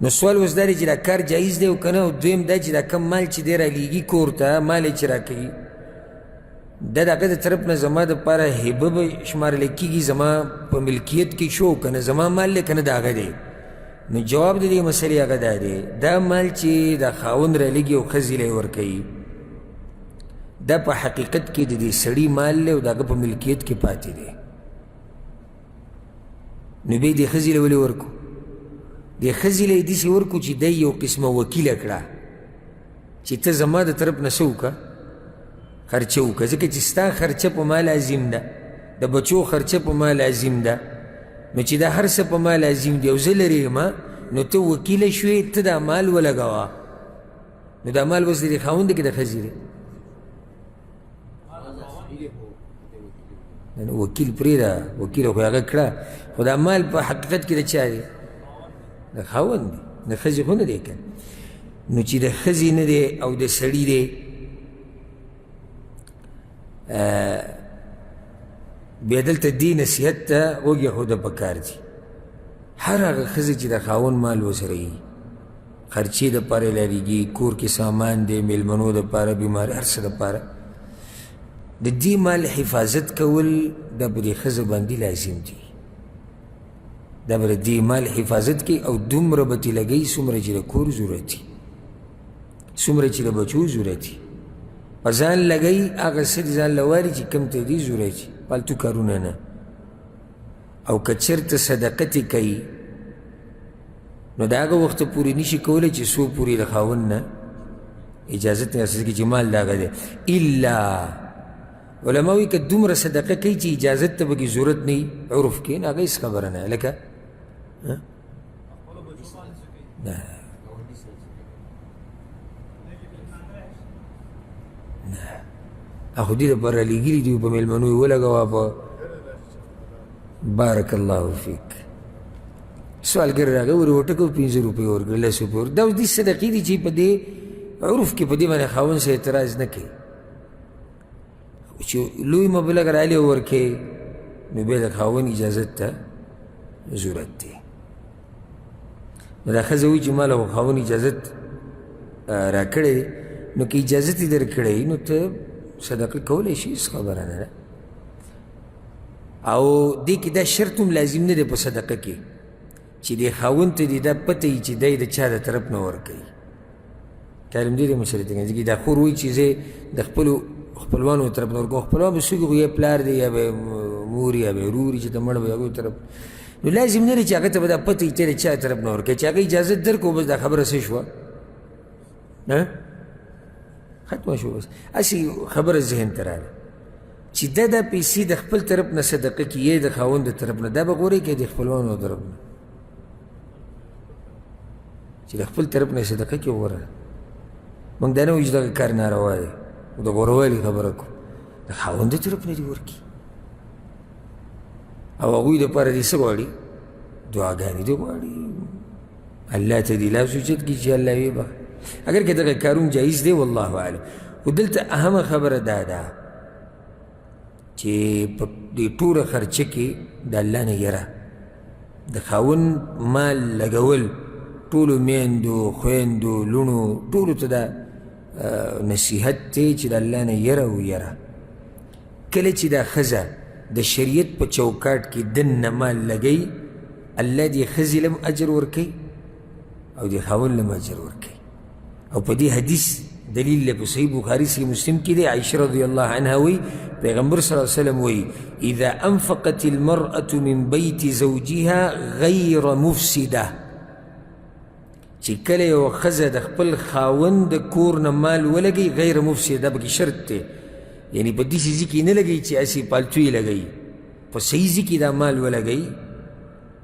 نو سوال اوس دا دی چې دا کار جایز دی او که نه. او دویم دا چې دا کم مال چې دی رالیږي کور ته، مال یې چې راکوي دا د هغه د طرف نه زما دپاره هبه به شمارلی کېږي، زما په ملکیت کې شو که نه زما مال دی که نه د هغه دی. نو جواب د دې مسلې هغه دا دی دا مال چې د خاوند رالیږي او ښځې له یې ورکوي دا په حقیقت کې د دې سړي مال دی او د هغه په ملکیت کې پاتې دی. نو بیا یې دې ښځې له ولې ورکو؟ دې ښځې له یې داسې ورکو چې دی یو قسمه وکیله کړه چې ته زما د طرف نه څه وکړه، خرچه وکړه، ځکه چې ستا خرچه په ما لازم ده، د بچو خرچه په ما لازم ده. نو چې دا هر څه په ما لازم دی او زه لرې یم، نو ته وکیله شوې، ته دا مال ولګوه. نو دا مال اوس د دې خاوند دی که د ښځې دی؟ وکیل پرېږده، وکیله خو هغه کړه، خو دا مال په حقیقت کې د چا دی؟ د خاوند دی، د ښځې خو نه دی که. نو چې د ښځې نه دی او د سړي دی بیا دلته دې نصیحت ته وږې پکار دي. هر هغه ښځه چې د خاوند مال ورسره وي، خرچې دپاره لرېږي، کور کې سامان دی، میلمنو دپاره، بیماري، هر څه دپاره، د دې مال حفاظت کول دا په دې ښځه باندې لازم دي. دا به د دې مال حفاظت کوي او دومره به ترې لګوي څومره چې د کور ضرورت وي، څومره چې د بچو ضرورت وي. په ځان لګوي هغه څه د ځان له والي چې کوم ته دې ضرورت وي، فالتو کارونه نه. او که چېرته صدقه ترې کوي نو د هغه وخته پورې نشي کولی چې څو پورې د خاوند نه اجازت نه اخیستل کړي چې مال د هغه دی. الا علما وایي که دومره صدقه کوي چې اجازت ته پکې ضرورت نه وي عرف کې، نو هغه هېڅ خبره نه. لکه خو دې دپاره لېږلي دي په مېلمنو یې ولګوه په بارک الله فیک. سوالګر راغی ور وټکو 5 روپۍ ورکړه، 10 روپۍ ورکړه. دا اوس دې صدقې دي چې په دې عرف کې په دې باندې خاوند سره اعتراض نه کوي. چې لوی مبلغ رالی ورکړې نو بیا د خاوند اجازت ته ضرورت دی. نو دا ښځه وایي چې ما له خاوند اجازت راکړی دی، نو که اجازت یې درکړی نو ته صدقه کولی شي، هېڅ خبره نه ده. او دې کې دا شرط هم لازم نه دی په صدقه کې چې د خاوند ته دې دا پته وي چې دی د چا د طرف نه ورکوي. تعلیم دې مشرط دی ځکه دا خور وایي چې زه د خپلو خپلوانو طرف نه ورکوم. خپلوان به څوک یا پلار دی یا به مور یا به ورور چې ته مړ به هغوی طرف، نو لازم نه دی چې هغه ته به دا پته وي ته د چا طرف نه ورکوي. چې هغه اجازت درکړو بس دا خبره څه شوه، ختمه شو. بس هسې خبره ذهن ته راغله چې دا پیسې د خپل طرف نه صدقه کړي یا د خاوند د طرف نه، دا به غورې کوي د خپلوانو طرف نه چې د خپل طرف نه صدقه کړي. غوره موږ دا نه وایو چې دغه کار ناروا دی، د غوروالي خبره کوو، د خاوند د طرف نه دې ورکړي. او هغوی دپاره دې څه غواړي؟ دعاګانې دې غواړي، الله ته دې لاس اوچت کړي چې الله ویې بخښي. اگر که دغه کارون جایز دی والله اعلم. خو دلته اهمه خبره دا ده چې په دې ټوله خرچه کې د الله نه یره، د خاوند مال لګول ټولو میندو، خویندو، لوڼو ټولو ته دا نصیحت دی چې د الله نه یره ویره. کله چې دا ښځه د شریعت په چوکاټ کې دننه مال لګوي، الله دې ښځې لم اجر ورکوي او دې خاوند لم اجر ورکوي. او په دې حدیث دلیل له په صحیح بخاري صحیح مسلم کې دی. عائشة رضی الله عنها وی پیغمبر صلی الله علیه وسلم وی اذا انفقت المرأة من بیت زوجها غیر مفسده، چې کله یو ښځه د خپل خاوند د کور نه مال ولګوي غیر مفسده، پکې شرط دی، یعنی په داسې ځای کې نه لګوي چې هسې پالتو یې لګوي، په صحیح ځای کې دا مال ولګوي.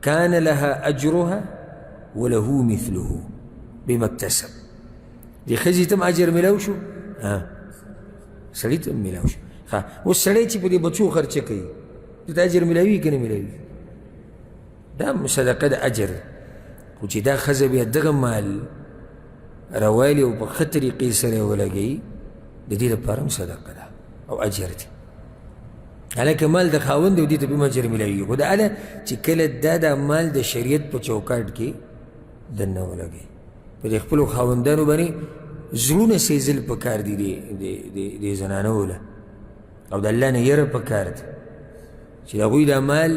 کان لها اجرها وله مثله بما اکتسب. دې ښځې ته هم اجر میلاو شو، سړي ته هم میلاو شو. اوس سړی چې په دې بچو خرچه کوي دې ته اجر میلاوي که نه میلاوي؟ دا صدقه د اجر. خو چې دا ښځه بیا دغه مال روالي او په ښه طریقې سره یې ولګوي، د دې لپاره هم صدقه ده او اجر دی. حالانکه مال د خاوند دی او دې ته به هم اجر میلاوي، خو دا هله چې کله دا مال د شریعت په چوکاټ کې دننه ولګوي. په دې خپلو خاوندانو باندې زړونه سېزل پکار دي د زنانو له، او د الله نه یره پکار ده چې د هغوی دا مال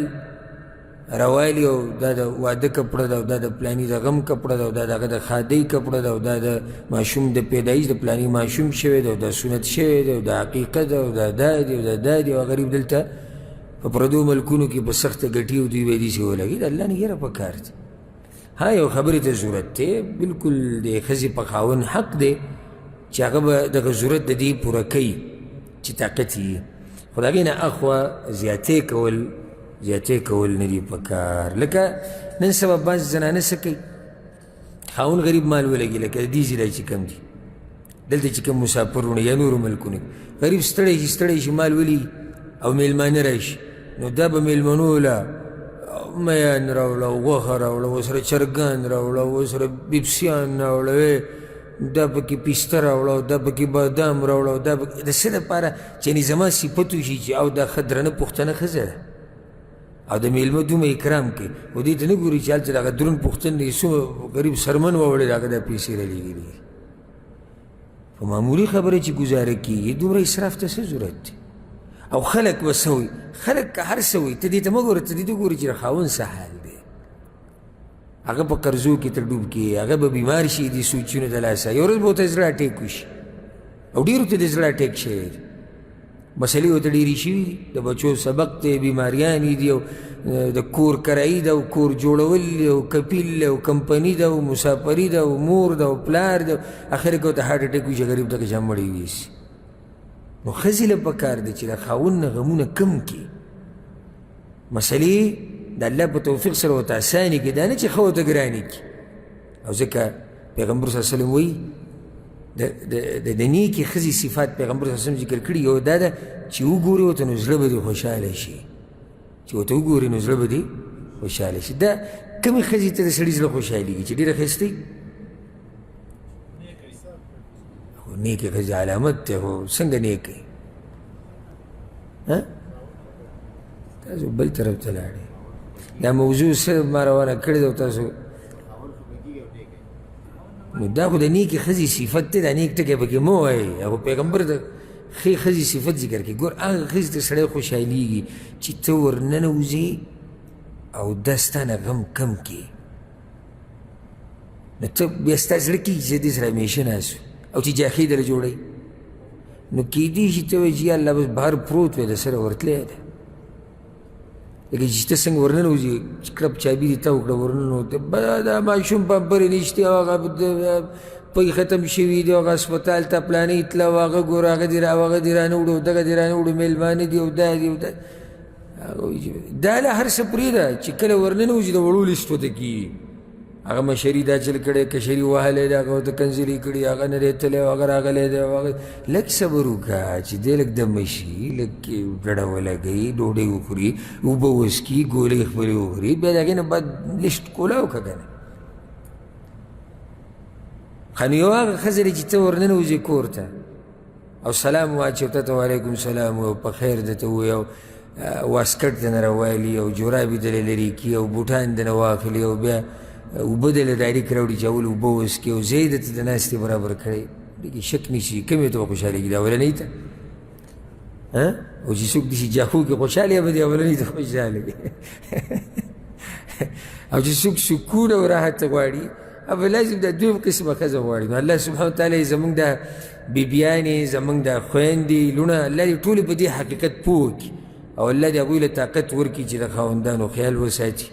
روالي او دا د واده کپړه ده او دا د پلاني د غم کپړه ده او دا د هغه د خادۍ کپړه ده او دا د ماشوم د پیدایش د پلاني ماشوم شوی ده او دا سنت شوی ده او دا عقیقه ده او دا دا دی او دا دا دی. او غریب دلته په پردو ملکونو کې په سخته ګټي او دوی به یې داسې ولګي. د الله نه یره پکار ده. ها یو خبرې ته ضرورت دی، بلکل د ښځې په خاوند حق دی چې هغه به دغه ضرورت د دې پوره کوي چې طاقت یې. خو د هغې نه اخوا زیاتې کول نه دي پکار. لکه نن سبا بعض زنانه څه کوي، خاوند غریب مال ولګي، لکه د دې ځای چې کم دي دلته چې کوم مسافرونه یا نورو ملکونه، غریب ستړی شي مال ولي او میلمانه راشي، نو دا به میلمنو له میان راوړه، غوښه راوړه، ورسره چرګان راوړه، ورسره بیپسیان راوړه، دا پکې پیسته راوړه، دا پکې بادام راوړه، دا د څه دپاره چې یعنې زما صفت وشي چې او دا ښه درنه پښتنه ښځه ده او د میلمه دومره اکرام کوي، او دې ته نه ګوري چې هلته دغه دروند پښتن دی څومره غریب سرمن واوړی هغه دا پیسې رالېږلي په معمولي خبره چې ګزاره کېږي دومره اسراف ته څه ضرورت دی؟ او خلک به څه وایي؟ خلک که هر څه وایي ته دې ته مه ګوره، ته دې ته ګورې چې د خاوند څه حال دی، هغه په قرضو کې ته ډوب کړي، هغه به بیمار شي دې سوچونو د لاسه، یو ورځ به ورته زړه اټیک وشي او ډېرو ته د زړه اټیک شوی دی، مسلې ورته ډېرې شوي دي، د بچو سبق دی، بیماریانې دي، او د کور کرایي ده او کور جوړول دی او کپیل دی او کمپني ده او مسافري ده او مور ده او پلار ده، اخر کې ورته هارټ اټیک وشي، غریب ته چا مړی ویسي. نو ښځې له پکار دی چې د خاوند نه غمونه کم کړي، مسلې د الله په توفیق سره ورته اسانې کړي، دا نه چې ښه ورته ګرانې کړي. او ځکه پیغمبر صلی الله علیه وسلم وایي د نیکې ښځې صفات پیغمبر صلی الله علیه وسلم ذکر کړي، یو دا ده چې وګورې ورته نو زړه به دې خوشحاله شي، چې ورته وګورې نو زړه به دې خوشحاله شي. دا کومې ښځې ته د سړي زړه خوشحالېږي چې ډېره ښایسته وي؟ خو نیکې ښځې علامت دی، خو څنګه نیکې تاسو بل طرف ته لاړې. دا موضوع څه ما روانه کړې ده او تاسو نو دا خو د نیکې ښځې صفت دی، دا نیک ټکی پکې مه وایئ، هغه پیغمبر د ښې ښځې صفت ذکر کړي. ګور هغه ښځې ته سړی خوشحالېږي چې ته ورننوځې او دا ستا نه غم کم کړي، نو ته بیا ستا زړه کېږي چې دې سره همیشه ناست او چې جاښې دله جوړوي، نو کېدای شي ته وایي چې یا الله بس بهر پروت وی د سره ورتلی ده، لکه چې ته څنګه ورننوځي چې کړپ چابي دې تاو کړه ورننوته، دا ماشوم پمپرې نشته او هغه پی ختم شوي دي او هغه هسپتال ته پلانې تله او هغه ګوره هغه دې رانه وړو دغه دې رانه وړو میلمانه دي او دا دي او دا هغه وایي چې دا له هر څه پرېږده چې کله ورننوځي د وړو لیست ورته کېږي، هغه مشري دا چل کړی کشري وهلی دی، هغه ورته کنځلې کړي، هغه نه دی تللی او هغه راغلی دی، لږ صبر وکړه چې دی لږ دمه شي، لږ ډډه ولګوي، ډوډۍ وخوري، اوبه وڅکي، ګولۍ خپلې وخوري، بیا د هغې نه بعد لیست کوله وکړه که نه. خو نو یو هغه ښځه دی چې ته ورننوځې کور ته او سلام واچوي، ته وعلیکم سلام او په خیر درته ووایي او واسکټ دنه راوالي او جورابې دله لرې کړي او بوټان دنه واخلي او بیا اوبه دله ډایرېک راوړي چې اول اوبه وڅکي او ځای درته د ناستې برابر کړی، دې شک نشي کومې ته به خوشحالېږي؟ د اولنۍ ته او چې څوک داسې جاخو کې خوشحال یا به د اولنۍ ته خوشحاله وي او چې څوک سکون او راحت غواړي او لازم دا دویم قسمه ښځه غواړي. نو الله سبحانه وتعالی زمونږ دا بیبیانې، زمونږ دا خویندې، لوڼه، الله دې ټولې په دې حقیقت پوه کړي او الله دې هغوی له طاقت ورکړي چې د خاوندانو خیال وساتي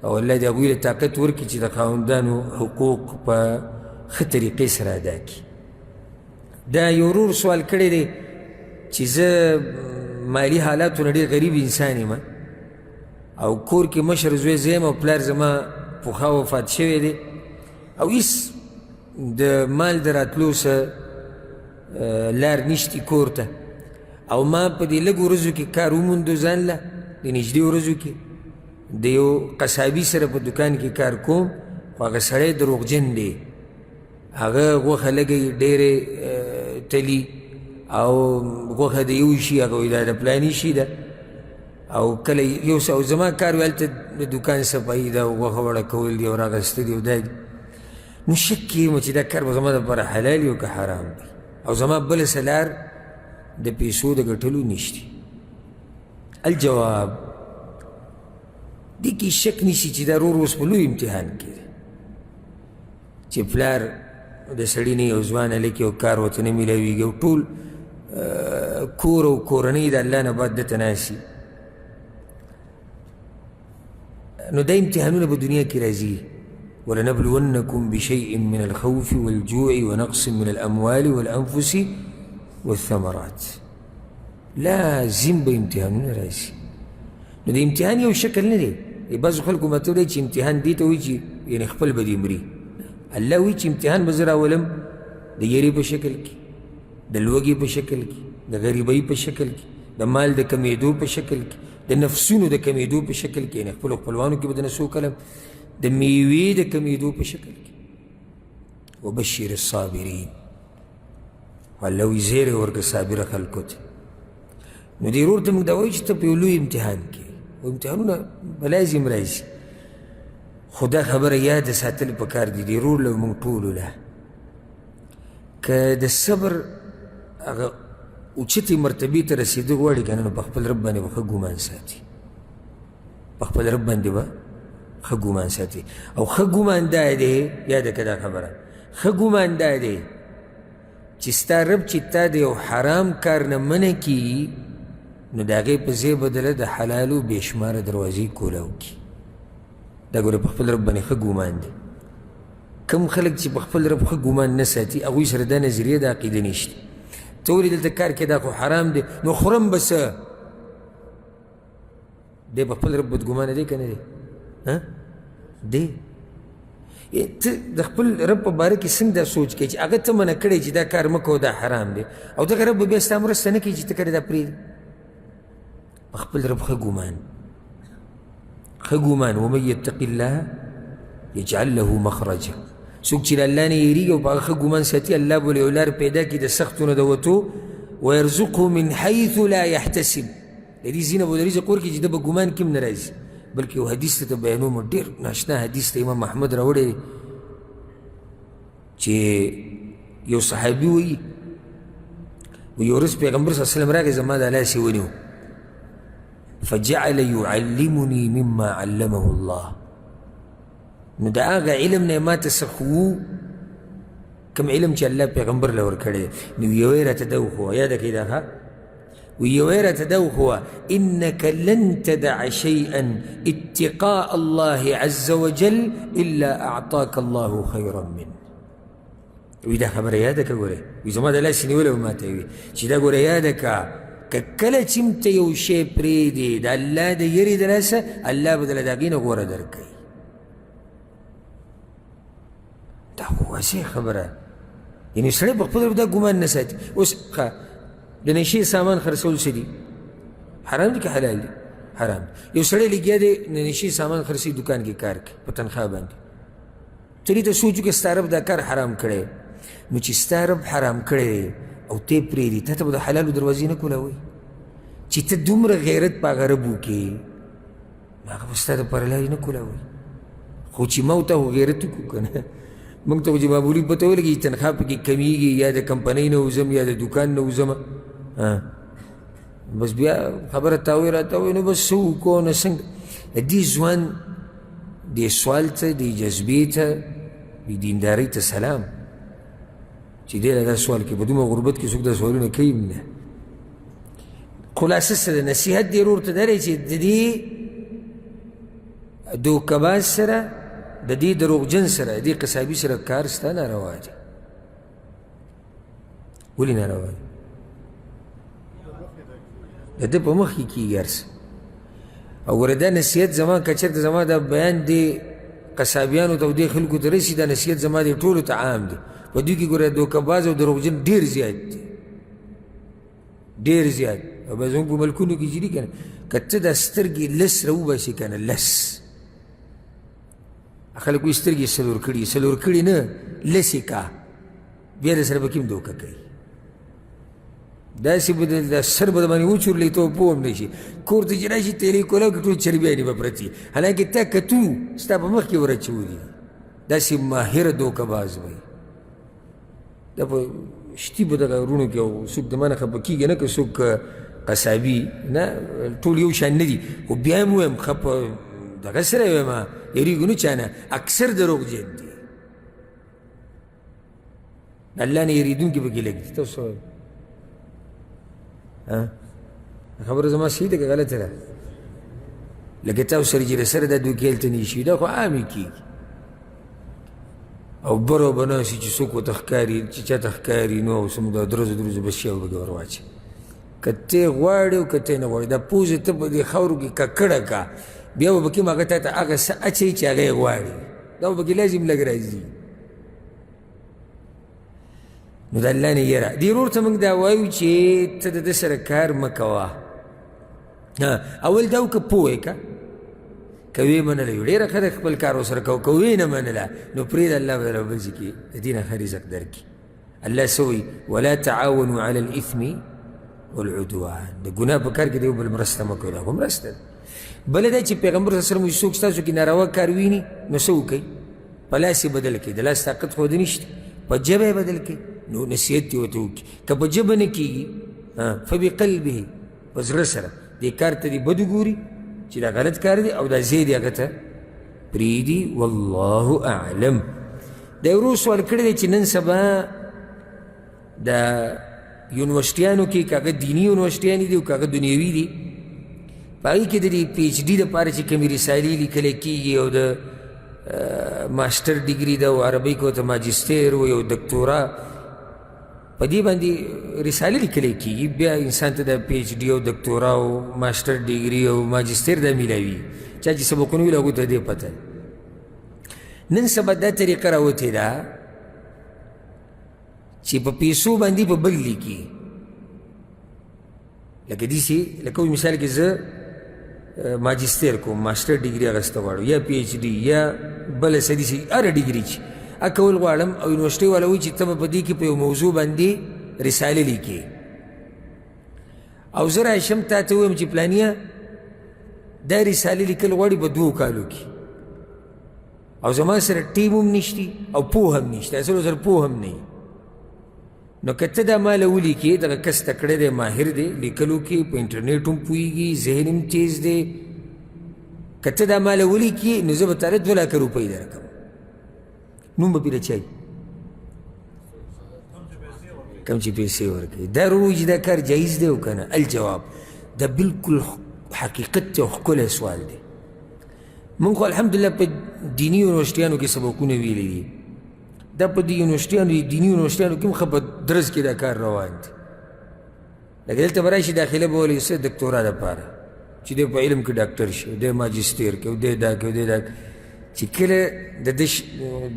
او الله دې هغوی له طاقت ورکړي چې د خاوندانو حقوق په ښه طریقې سره ادا کړي. دا یو ورور سوال کړی دی چې زه مالي حالاتو نه ډېر غریب انسان یم او کور کې مشر زوی زه یم او پلار زما پخوا وفات شوی دی او هېڅ د مال د راتلو څه لار نشتي کور ته، او ما په دې لږ ورځو کې کار وموندو ځان له د نږدې ورځو کې د یو قصابي سره په دکان کې کار کوم، خو هغه سړی دروغجن دی، هغه غوښه لږی ډېرې تلي او غوښه د یو شي هغه وایي دا د فلاني شي ده، او کله یو څه او زما کار وي هلته د دکان صفایي ده او غوښه وړه کول دي او راغسته دي او دا دي، نو شک کېږم چې دا کار به زما دپاره حلال وي او که حرام دی او زما بله څه لار د پیسو د ګټلو نشتي. الجواب دې کې شک نیسي چې دا رور اوس په لوی امتحان کې دی چې پلار د سړي نه یو ځوان هلک یو کار ورته نه میلاویږي او ټول کور او کورنۍ د الله نه بعد دته ناستي، نو دا امتحانونه په دنیا کې راځي. ولنبلونكم بشيء من الخوف والجوع ونقص من الأموال والأنفس والثمرات، لازم به امتحانونه راځي. نو د امتحان یو شکل نه دی، بعضو خلکو ماته وایي چې امتحان دې ته وایي چې یعنې خپل به دې مري، الله وایي چې امتحان به زه راولم د یرې په شکل کې، د لوږې په شکل کې، د غریبۍ په شکل کې، د مال د کمیدو په شکل کې، د نفسونو د کمیدو په شکل کې، یعنې خپلو خپلوانو کې به د نه څو کلم د میوې د کمیدو په شکل کې. وبشر الصابرین الله وی زیری ورکه صابره خلکو ته. نو دې ورور ته موږ دا وایو چې ته په یو لوی امتحان کې، او امتحانونه به لازم راځي، خو دا خبره یاد ساتل پکار دي دې ورور له موږ ټولو له، که د صبر هغه اوچتې مرتبې ته رسېدو غواړي که نه، نو په خپل رب باندې به ښه ګمان ساتي، په خپل رب باندې به ښه ګمان ساتي. او ښه ګمان دا دی، یاده که دا خبره، ښه ګمان دا دی چې ستا رب چې تا د یو حرام کار نه منع کي، نو د هغې په ځای بدله د حلالو بې شماره دروازې کولاو کي. دا ګوره په خپل رب باندې ښه ګمان دی. کم خلک چې په خپل رب ښه ګمان نه ساتي، هغوی سره دا نظریه د عقیده نشته. ته ولې دلته کار کې دا خو حرام دی، نو خورم به څه؟ دی په خپل رب بدګمانه دی که نه دی؟ دی ته د خپل رب په باره کې څنګه دا سوچ کوي چې هغه ته منع کړی چې دا کار مه کوه دا حرام دی، او دغه رب به بیا ستا مرسته نه کوي چې ته کړې دا پرېږدې. په خپل رب ښه ګمان، ښه ګمان. ومن یتق الله یجعل له مخرجا، څوک چې د الله نه یېرېږي او په هغه ښه ګمان ساتي، الله به له یو لار پیدا کړي د سختو نه د وتو. ویرزقه من حیث لا یحتسب، د دې ځینه به د رزق ورکړي چې ده به ګمان کې هم نه راځي. بلکې یو حدیث ته بیانوم، ډېر ناشنا حدیث ته امام احمد راوړی چې یو صحابي وایي یو ورځ پیغمبر صلی الله علیه وسلم راغی، زما د لاسې ونیو، فجعل يعلمني مما علمه الله. نو د هغه علم نه ما ته څه خو کوم علم چې الله پیغمبر له ورکړی، نو یوې راته ده وښوه، یاده کړئ دا ښه، ویوې راته ده وښوه، انک لن تدع شیئا اتقاء الله عز وجل الا اعطاک الله خیرا منه. وی دا خبره یاده که ګورې، وی زما د لاسې نیولی به ماته وي چې دا ګوره یاده که که کله چې م ته یو شی پرېږدې د الله د یرې د لاسه، الله به دله د هغې نه غوره درکوي. دا خو واضح خبره، یعنې سړی په خپل دا ګمان نه ساتي. اوس ښه د نشې سامان خرڅول څه دي؟ حرام دي که حلال دي؟ حرام دي. یو سړی لګیا دی د نشې سامان خرڅوي، دوکان کې کار کوي په تنخواه باندې، ته دې ته سوچ وکړه ستا رب دا کار حرام کړی، نو چې ستا رب حرام کړی دی او ته یې پرېږدي، تا ته به د حلالو دروازې نه کولاوي چې ته دومره غیرت په هغه رب وکړې، نو هغه به ستا دپاره لارې نه کولاوي. خو چې ما ورته خو غیرت وکړو که نه، موږ ته خو چې معمولي پته ولګي چې تنخواه پکې کمیږي، یا د کمپنۍ نه وځم یا د دوکان نه وځم، بس بیا خبره تاوی را تاوی، نو بس څه وکړو نه څنګه. دې ځوان دې سوال ته، دې جذبې ته، دې دیندارۍ ته سلام چې دی له دا سوال کې په دومره غربت کې څوک دا سوالونه کوي هم نه. خلاصه څه ده؟ نصیحت دې ورور ته دا دی چې د دې دوکباز سره، د دې دروغجن سره، د دې قصابي سره کار ستا ناروا دی. ولې ناروا دی؟ د ده په مخ کې کېږي هر څه. او ګوره دا نصیحت زما که چېرته زما دا بیان دې قصابیانو ته او دې خلکو ته رسي، دا نصیحت زما دې ټولو ته عام دی. په دوی کې ګوره دوکهباز او دروغجن ډېر زیات دي، ډېر زیات. او بیا زموږ په ملکونو کې چې دي که نه، که ته دا سترګې لس راوباسې که نه، لس خلک وایي سترګې څلور کړي، څلور کړي نه، لسې کا، بیا د سره به کې هم دوکه کوي. داسې به د سر به د باندې وچورلی، ته به پوه هم نه شي. کور ته چې راشي تیلې کولاو کې ټول چربیانې به پرتې، حالانکې تا کتو ستا په مخ کې ورچولي. داسې ماهره دوکهباز وایي. دا په شتي به دغه وروڼو کې او څوک د ما نه خفه کېږي نه، که څوک قصابي نه، ټول یو شان نه دي. خو بیا هم ووایم ښه په دغه سره یې وایم یېرېږو نه چا نه، اکثر دروغجن دي، الله نه یېرېدونکي پکې لږ دي. تاسو وایئ خبره زما صحیح ده که غلطه ده؟ لکه تاسو سره چې د سره دا دوکې هلته نه شي، دا خو عامې کېږي. او برو به ناسي چې څوک ورته ښکاري، چې چاته ښکاري، نو اوسم دا درزو درزو به شي او به ور واچي. که ته یې غواړې او که ته یې نه غواړې، دا پوزې ته په دې خاورو کې ککړه کا، بیا به پکې هم هغه تا ته هغه څه اچوي چې هغه یې غواړي، دا به پکې لازم لږ راځي. نو د الله نه یره. دې ورور ته موږ دا وایو چې ته د ده سره کار مه کوه. اول دا وکړه پوه یې که که ویې منله یو ډېره ښه ده خپل کار ورسره کوه، که ویې نه منله نو پرېږده الله به درله بل ځای کې د دې نه ښه رزق درکړي. الله څه وایي؟ ولا تعاونوا على الاثم والعدوان. د ګناه په کار کې د یو بل مرسته مه کوئ، دا خو مرسته ده. بله دا چې پیغمبر صلی الله علیه وسلم وایي څوک ستاسو کې ناروا کار ویني نو څه وکئ؟ په لاس یې بدل کړئ، د لاس طاقت خو ده نشته، په ژبه یې بدل کړئ، نو نصیحت یې ورته وکړي. که په ژبه نه کېږي فبقلبه، په زړه سره دې کار ته دې بد وګوري چې دا غلط کار دی او دا ځای دې هغه ته پرېږدي. والله اعلم. دا یو ورو سوال کړی دی چې نن سبا د یونیورسټیانو کې که هغه دیني یونیورسټیانې دي او که هغه دنیوي دي، په هغې کې د دې پی ایچ ډي دپاره چې کومې رسالې لیکلی کېږي او د ماسټر ډیګري ده او عربۍ کې ورته ماجستیر وایي او دکتورا، په دې باندې رسالې لیکلی کېږي. بیا انسان ته د پی ایچ ډي او دکتورا او ماسټر ډیګري او ماجستیر دا میلاوي. چا چې سبقونه ویل هغو ته دې پته. نن سبا دا طریقه راوتې ده چې په پیسو باندې په بل لیکي. لکه داسې لکه اوس مثال کې زه ماجستیر کوم، ماسټر ډیګري اخیسته غواړم یا پی ایچ ډي یا بله څه داسې هره ډیګري چې کول غواړم، او یونیورسټۍ والا وایي چې ته به په دې کې په یو موضوع باندې رساله لیکې، او زه راشم تا ته ووایم چې پلانیه دا رسالې لیکل غواړي په 2 کالو کې، او زما سره ټیم هم نشتی او پوه هم نشته، اصل سره پوه هم نه. نو که ته دا ماله ولیکې، دغه کس تکړه دی، ماهر دی لیکلو کې، په انټرنیټ هم پوهېږي، ذهن هم تیز دی، که ته دا ماله ولیکې نو زه به تاله 2 لکه روپۍ درکړم، نوم به پرې چای کم چې پیسې ورکوي. دا روی چې دا کار جایز دی او که نه؟ الجواب دا بالکل حقیقت دی او ښکلی سوال دی. موږ خو الحمدلله په دیني یونیورسټیانو کې سبقونه ویلی دي، دا په دې یونیورسټیانو دیني یونیورسټیانو کې هم ښه په درس کې دا کار روان دی. لکه دلته به راشي داخله به ولې څه دکتورا دپاره چې دی په علم کې ډاکټر شي، دی ماجستیر کې، دی دا کې، دی دا چې کله د ده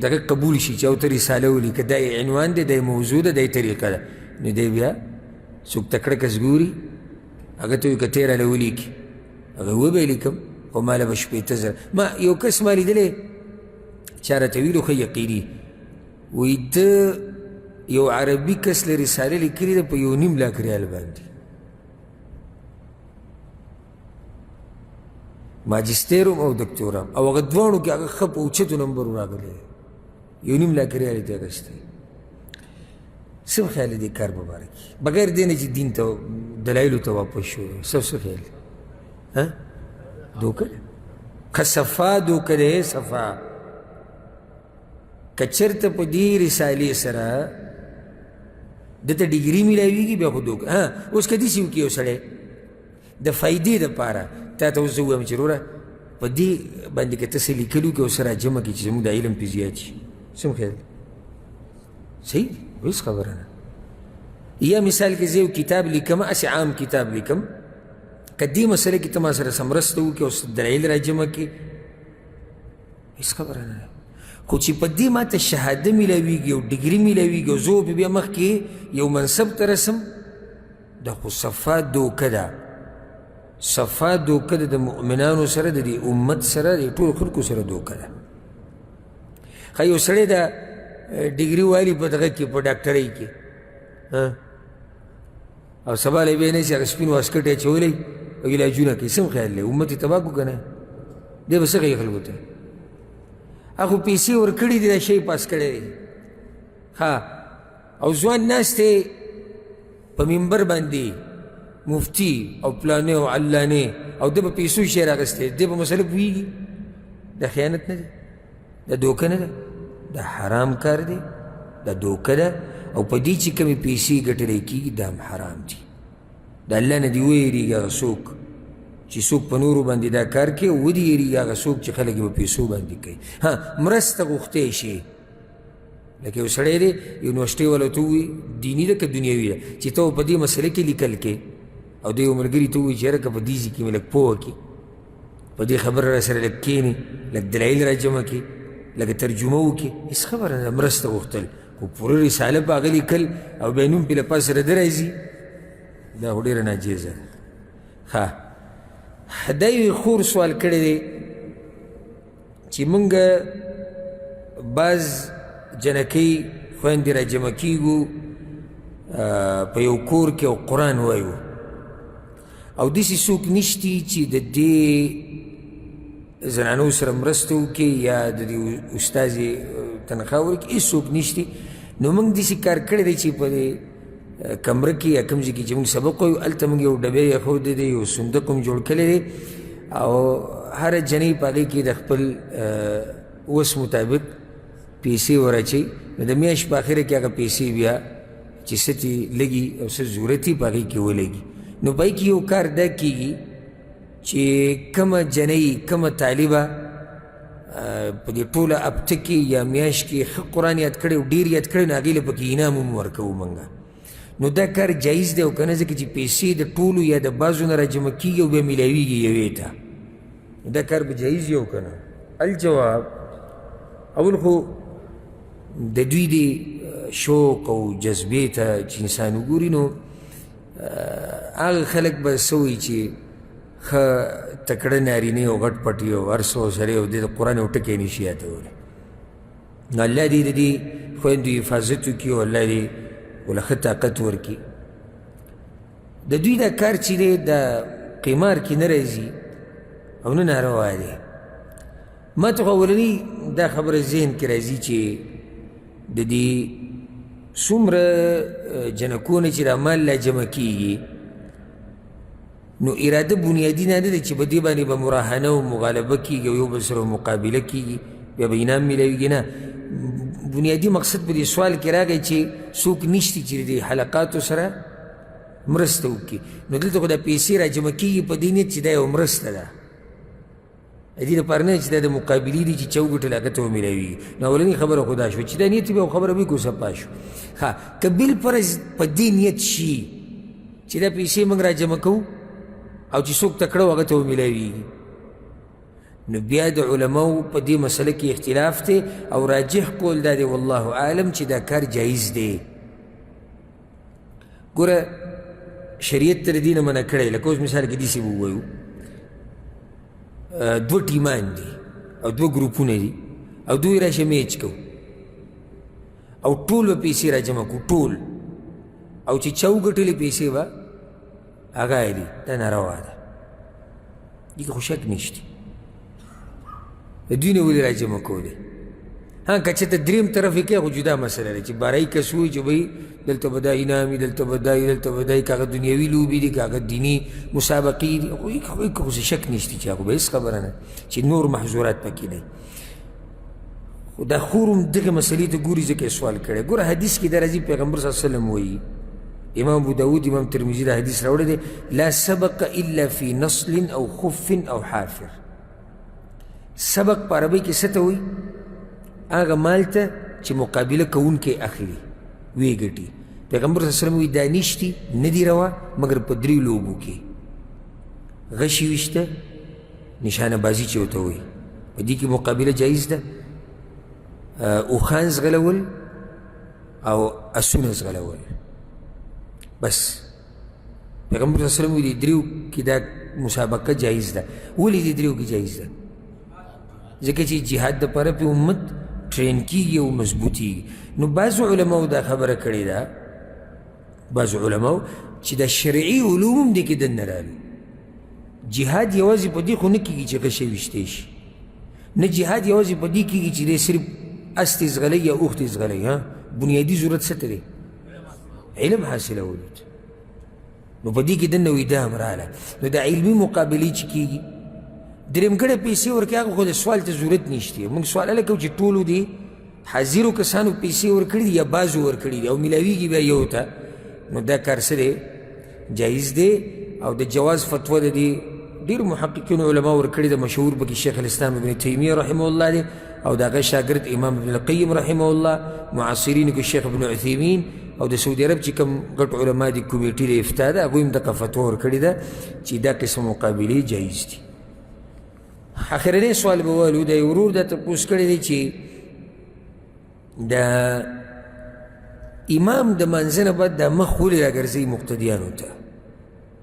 دغه قبول شي چې او ته رساله ولیکه، دا یې عنوان دی، دا یې موضوع ده، دا یې طریقه ده، نو دی بیا څوک تکړه کس ګوري هغه ته وایي که تی راله ولیکي، هغه وبه یې لیکم خو ماله به 15,000. ما یو کس ما لیدلی چا راته ویلو ښه یقیني، وایي ده یو عربي کس له رساله لیکلې ده په 1.5 لاک ریال باندې، ماجستیر هم او دکتورا هم، او هغه دواړو کې هغه ښه په اوچتو نمبرو راغلی، 1.5 لاک ریال یې ته اخیستی. څه خیال دی کار به باره کې بغیر دی نه چې دین ته دلایلو ته واپس شو؟ څه خیال دی؟ دوکه که صفا دوکه دی، صفا که چېرته په دې رسالې سره دته ډیګري میلاویږي بیا خو دوکه. اوس که داسې وکړي یو سړی د فایدې دپاره، تا ته اوس زه ووایم چې وروره په دې باندې که ته څه لیکل وکړې او څه راجمع کړي چې زموږ د علم پې زیات شي، څه خیال دی؟ صحیح دی، هېڅ خبره نه. یا مثال کې زه یو کتاب لیکم، هسې عام کتاب لیکم، که دې مسله کې ته ما سره څه مرسته وکړې او دلایل راجمع کړي، هېڅ خبره نه. خو چې په دې ما ته شهاده میلاویږي او ډیګري میلاویږي او زه به بیا مخکې یو منصب ته رسم، دا خو صفا دوکه ده، صفا دوکه ده د مؤمنانو سره، د دې امت سره، د ټولو خلکو سره دوکه ده. ښه یو سړی د ډیګري والي په دغه کې په ډاکټرۍ کې او سبا له بیا نه شي هغه سپین واسکټ یې اچولی او علاجونه کوي، څه خیال دی؟ امت یې تباه کړو که نه؟ دی به څه کوي خلکو ته؟ هغه پیسې ورکړي دي، دا شی پاس کړی دی. او ځوان ناست دی په منبر باندې، مفتی او پلانې او علانې، او ده به پیسو شی راغستی، دی به مسله پوهېږي؟ دا خیانت نه دی؟ دا دوکه نه ده؟ دا حرام کار دی، دا دوکه ده. او په دې چې کومې پیسې ګټلی کېږي دا هم حرام دي. د الله نه دې ویرېږي هغه څوک چې څوک په نورو باندې دا کار کوي، او ودې یېرېږي هغه څوک چې خلک یې په پیسو باندې کوي. مرسته غوښتی شي، لکه یو سړی دی یونیورسټۍ والا ته ووایي دیني ده که دنیوي ده چې ته په دې مسله کې لیکل کې، او د یو ملګري ته ووایي چې یاره که په دې ځای کې مې لږ پوهه کړي، په دې خبره را سره لږ کښېنې، لږ دلایل را جمع کړي، لږ ترجمه وکړي، هېڅ خبره نه ده. مرسته غوښتل خو پوره رساله په هغه لیکل او بیا نوم پې له پاسه رده راځي، دا خو ډېره ناجیزه ده. دا یو خور سوال کړی دی چې مونږ بعض جنکۍ خویندې را جمع کیږو په یو کور کې او قرآن وایو او داسې څوک نشتي چې د دې زنانو سره مرسته وکړي یا د دې استازې تنخواه ورکړي، هېڅوک نشتي. نو موږ داسې کار کړی دی چې په دې کمره کې یا کوم ځای کې چې موږ سبق وایو هلته موږ یو ډبی ایښودی دی، یو صندوق هم جوړ کړی دی او هره جنۍ په هغې کې د خپل وس مطابق پیسې ور اچوي. نو د میاشت په اخره کې هغه پیسې بیا چې څه ترې لګي او څه ضرورت وي په هغې کې ولګي. نو په هغې کې یو کار دا کېږي چې کومه جنۍ کومه طالبه په دې ټوله هفته کې یا میاشت کې ښه قرآن یاد کړی او ډېر یاد کړی نو هغې له پکې انعام هم ورکوو موږ. نو دا کار جایز دی او که نه ځکه چې پیسې د ټولو یا د بعضو نه راجمع کېږي او بیا میلاویږي یوې ته، دا کار به جایز وي او که نه. الجواب اول خو د دوی د شوق او جذبې ته چې انسان وګوري نو هغه خلک به څه وایي چې ښه تکړه نارینه او غټ پټ او هر څه سړی او د قرآن یو ټکی نشي یادولی. نو الله دې د دې خویندو حفاظت وکړي او الله دې ورله ښه طاقت ورکړي. د دوی دا کار چې دی د قمار کې نه راځي او نه ناروا دی. ما ته خو اولني دا خبره ذهن کې راځي چې د دې څومره جنکونه چې دا مال لا جمع کېږي نو اراده بنیادي نه ده چې په دې باندې به مراهنه او مغالبه کېږي او یو بل سره مقابله کېږي بیا به انعام میلاویږي. نه، بنیادي مقصد په دې سوال کې راغی چې څوک نشته چې د حلقاتو سره مرسته وکړي. نو دلته خو دا پیسې را جمع کېږي په دې نیت چې دا یو مرسته ده، د دې لپاره نه چې دا د مقابلې دي چې چا وګټل هغه ته ومیلاویږي. نو اولنۍ خبره خو دا شوه چې دا نیت بیا خبره بې کو صفا شو. ښه، که بالفرض په دې نیت شي چې دا پیسې موږ را جمع کوو او چې څوک تکړه و هغه ته ومیلاویږي نو بیا د علماو په دې مسله کې اختلاف دی او راجح قول دا دی والله اعلم چې دا کار جایز دی. ګوره شریعت تر دې نه منع کړی، لکه اوس مثال کې داسې به ووایو دوه ټیمان دي او دوه ګروپونه دي او دوی راشه میچ کوو او ټول به پیسې را جمع کړو ټول، او چې چا وګټلې پیسې به هغه اخلي. دا ناروا ده، دې کې خو شک نشته د دوی نه ولې را جمع کولی. ها که چېرته درېیم طرف یې کوي خو جدا مسله ده چې بارایي کس وایي چې بهی دلته به دا انعام وي، دلته به دا وي، دلته به دا وي، که هغه دنیوي لوبې دي که هغه دیني مسابقې دي هغوی که خو شک نشته چې هغه به هېڅ خبره نه چې نور محظورات پکې دی. خو دا خور هم دغې مسلې ته ګوري ځکه یې سوال کړی. ګوره حدیث کې دا راځي پیغمبر صلی الله علیه وسلم وایي، امام ابو داود امام ترمذي دا حدیث راوړی دی، لا سبق الا فی نصل او خف او حافر. سبق په عربۍ کې څه ته وایي؟ هغه مال ته چې مقابله کوونکی اخلي ویې ګټي. پیغمبر صلی الله علیه وسلم وایي دا نشتي نه دي روا مګر په درې لوبو کې غشي ویشته نشانه بازي چې ورته وایي په دې کې مقابله جایز ده، اوښان ځغلول او اسونه ځغلول. بس پیغمبر صلی الله علیه وسلم وایي دې دریو کې دا مسابقه جایز ده. ولې دې دریو کې جایز ده؟ ځکه چې جهاد دپاره پې امت ټرین کېږي او مضبوطېږي. نو بعضو علماو دا خبره کړې ده، بعضو علماو چې دا شرعي علوم هم دې کې دننه رالو. جهاد یوازې په دې خو نه کېږي چې غشی ویشتی شي، نه جهاد یوازې په دې کېږي چې دی صرف اس ته ځغلی یا اوښ ته ځغلی. بنیادي ضرورت څه ته دی؟ علم حاصلولو ته. نو په دې کې دننه وي دا هم راغله. نو دا علمي مقابلې چې کېږي درېیم ګړی پیسې ورکړي هغه خو د سوال ته ضرورت نشته. موږ سوال هله کوو چې ټولو دې حاضرو کسانو پیسې ورکړي دي یا بعضو ورکړي دي او میلاویږي بیا یو ته، نو دا کار څه دی؟ جایز دی. او د جواز فتوه د دې ډېرو محققینو علما ورکړي ده. مشهور پکې شیخ الاسلام ابن تیمیه رحمه الله دی او د هغه شاګرد امام ابن القیم رحمه الله، معاصرینو کې شیخ ابن عثیمین او د سعودي عرب چې کوم ګټ علما دي کمیټې د افتا ده هغوی هم دغه فتوه ورکړې ده چې دا قسم مقابلې جایز دي. اخرنی سوال به والو د یو ورور دا تپوس کړی دی چې د امام د منځه نه بعد دا مخ ولې راګرځوي مقتدیانو ته؟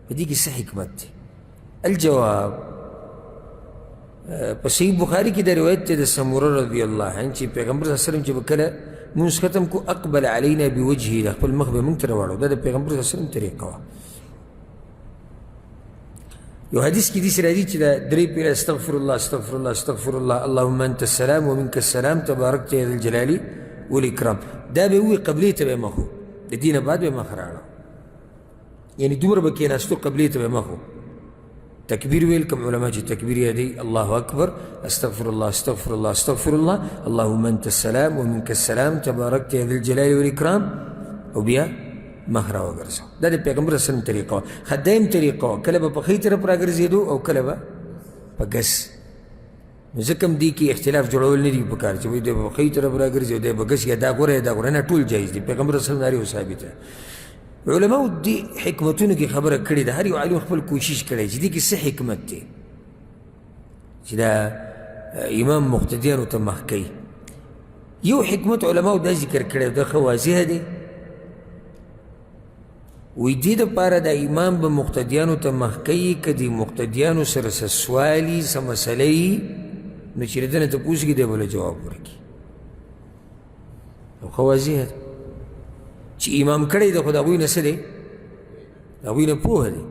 په دې کې څه حکمت دی؟ الجواب په صحیح بخاري کې د روایت دی د سموره رضی الله عنه چې پیغمبر صلی الله علیه وسلم چې به کله مونځ ختم کو اقبل علینا بوجهه، د خپل مخ به مونږ ته راواړو. دا د پیغمبر صلی الله علیه وسلم طریقه وه. یو حدیث کې داسې راځي چې دا درې پیله استغفر الله استغفر الله استغفر الله اللهم انت السلام ومنک السلام تبارکت یا ذا الجلال والاکرام، دا به ووایي قبلې ته به مخ و، د دې نه بعد به مخ راړه، یعنی دومره به کېناستو قبلې ته به مخ و. تکبیر ویل کوم علما چې تکبیر یادوي الله اکبر استغفر الله استغفر الله استغفر الله اللهم انت السلام ومنک السلام تبارکت یا ذا الجلال والاکرام، او بیا مخ را وګرځو. دا د پیغمبر صلی الله علیه وسلم طریقه وه. خدایم طریقه وه، کله به په ښي طرف راګرځېدو او کله به په ګس. نو ځکه هم دې کې اختلاف جوړول نه دي پکار چې وایي دی به په ښي طرف راګرځي او دی به ګس، یا دا غوره یا دا غوره، نه ټول جایز دي. پیغمبر صلی الله علیه وسلم ثابته. علماو دې حکمتونو کې خبره کړې ده، هر یو عالم خپل کوشش کړی چې دې کې څه حکمت دی چې دا امام مقتدیانو ته مخ کوي. یو حکمت علماو دا ذکر کړی دا ښه واضحه دی، وی دې دپاره دا امام به مقتدیانو ته مخ کوي که د مقتدیانو سره څه سوال وي څه مسله وي نو چې د ده نه تپوس کړي دی به له جواب ورکړي. او ښه واضحه ده چې امام کړی ده خو د هغوی نه څه دی، د هغوی نه پوهه دی.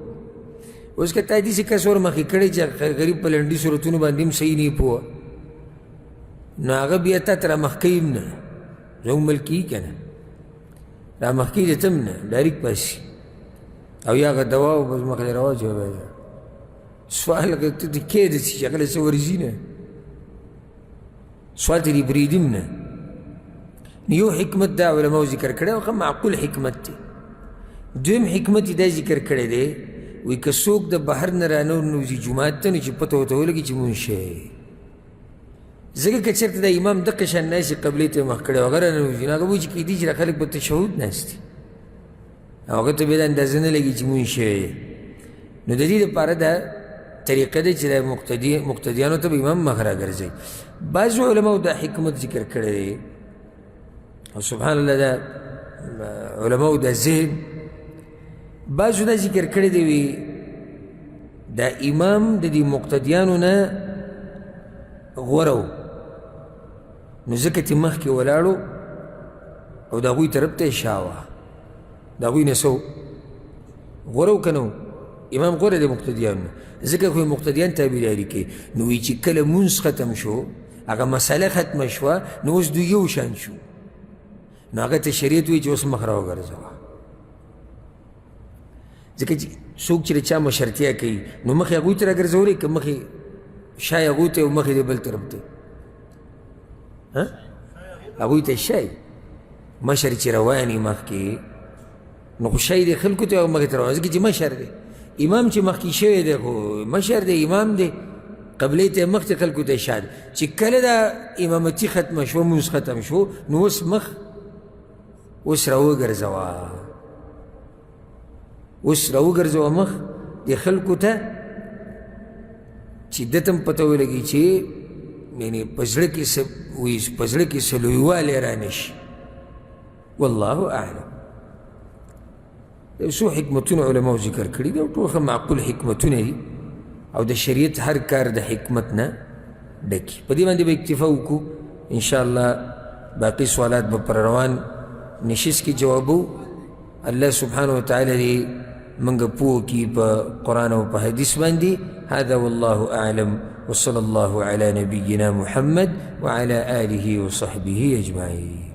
اوس که تا داسې کس ور مخکې کړی چې غریب په لنډي صورتونو باندې هم صحیح نه پوهه، نو هغه بیا تا ته رامخ کوي هم نه، زموږ ملک کېږي که نه، رامخ کوي دې ته هم نه، ډایرکټ پاسي او یا هغه دوا او بس مخې رواج سوال ته دې کې داسې چې هغه له څه ورځي نه، سوال ته دې برېږدي هم نه. یو حکمت دا علماو ذکر کړی او ښه معقول حکمت دی. دویم حکمت یې دا ذکر کړی دی، وایي که څوک د بهر نه راننوځي جومات ته نو چې پته ورته ولګي چې مونځ شی، ځکه که چېرته د امام دقه شان ناست یې قبلې ته یې مخ کړی او هغه راننوځي نو هغه وایي چې کیدای شي دا خلک په تشهد ناست دي او هغه ته بیا دا اندازه نه لګي چې مونځ شی. نو د دې دپاره دا طریقه ده چې د مقتدیانو ته به امام مخ راګرځوي. بعضو علماو دا حکمت ذکر کړی دی او سبحان الله دا علماو دا ذهن بعضو دا ذکر کړی دی، وی دا امام د دې مقتدیانو نه غوره و نو ځکه چې مخکې ولاړو او د هغوی طرف ته یې شاوه، د هغوی نه څه غوره و که نه و، امام غوره دی مقتدیانو نه، ځکه خو یې مقتدیان تابعداري کوي. نو وایي چې کله مونځ ختم شو هغه مسله ختمه شوه نو اوس دوی یو شان شو، نو هغه ته شریعت وایي چې اوس مخ را وګرځوه. ځکه چې څوک چې د چا مشرتیا کوي نو مخې هغوی ته راګرځولی که مخې شای هغوی ته او مخې د بل طرف ته هغوی ته شای مشر چې روان وي مخکې نو خو شای دی خلکو ته او مخې ته روان ځکه چې مشر دی. امام چې مخکې شوی دی خو مشر دی امام دی قبلې ته مخ ته خلکو ته شا دی. چې کله دا امامتي ختمه شوه مونځ ختم شو نو اوس مخ اوس را وګرځوه، اوس را وګرځوه مخ دې خلکو ته چې ده ته هم پته ولګي چې یعنې په زړه کې څه لویوالی را نه شي. والله اعلم. څو حکمتونه علماو ذکر کړي دي او ټول ښه معقول حکمتونه دي او د شریعت هر کار د حکمت نه ډکي. په دې باندې به اکتفا وکړو، انشاءالله باقي سوالات به پر روان نشست کې جوابو. الله سبحانه وتعالی دې موږ پوه کړي په قرآن او په حدیث باندې. هذا والله اعلم وصلى الله على نبينا محمد وعلى آله وصحبه اجمعين.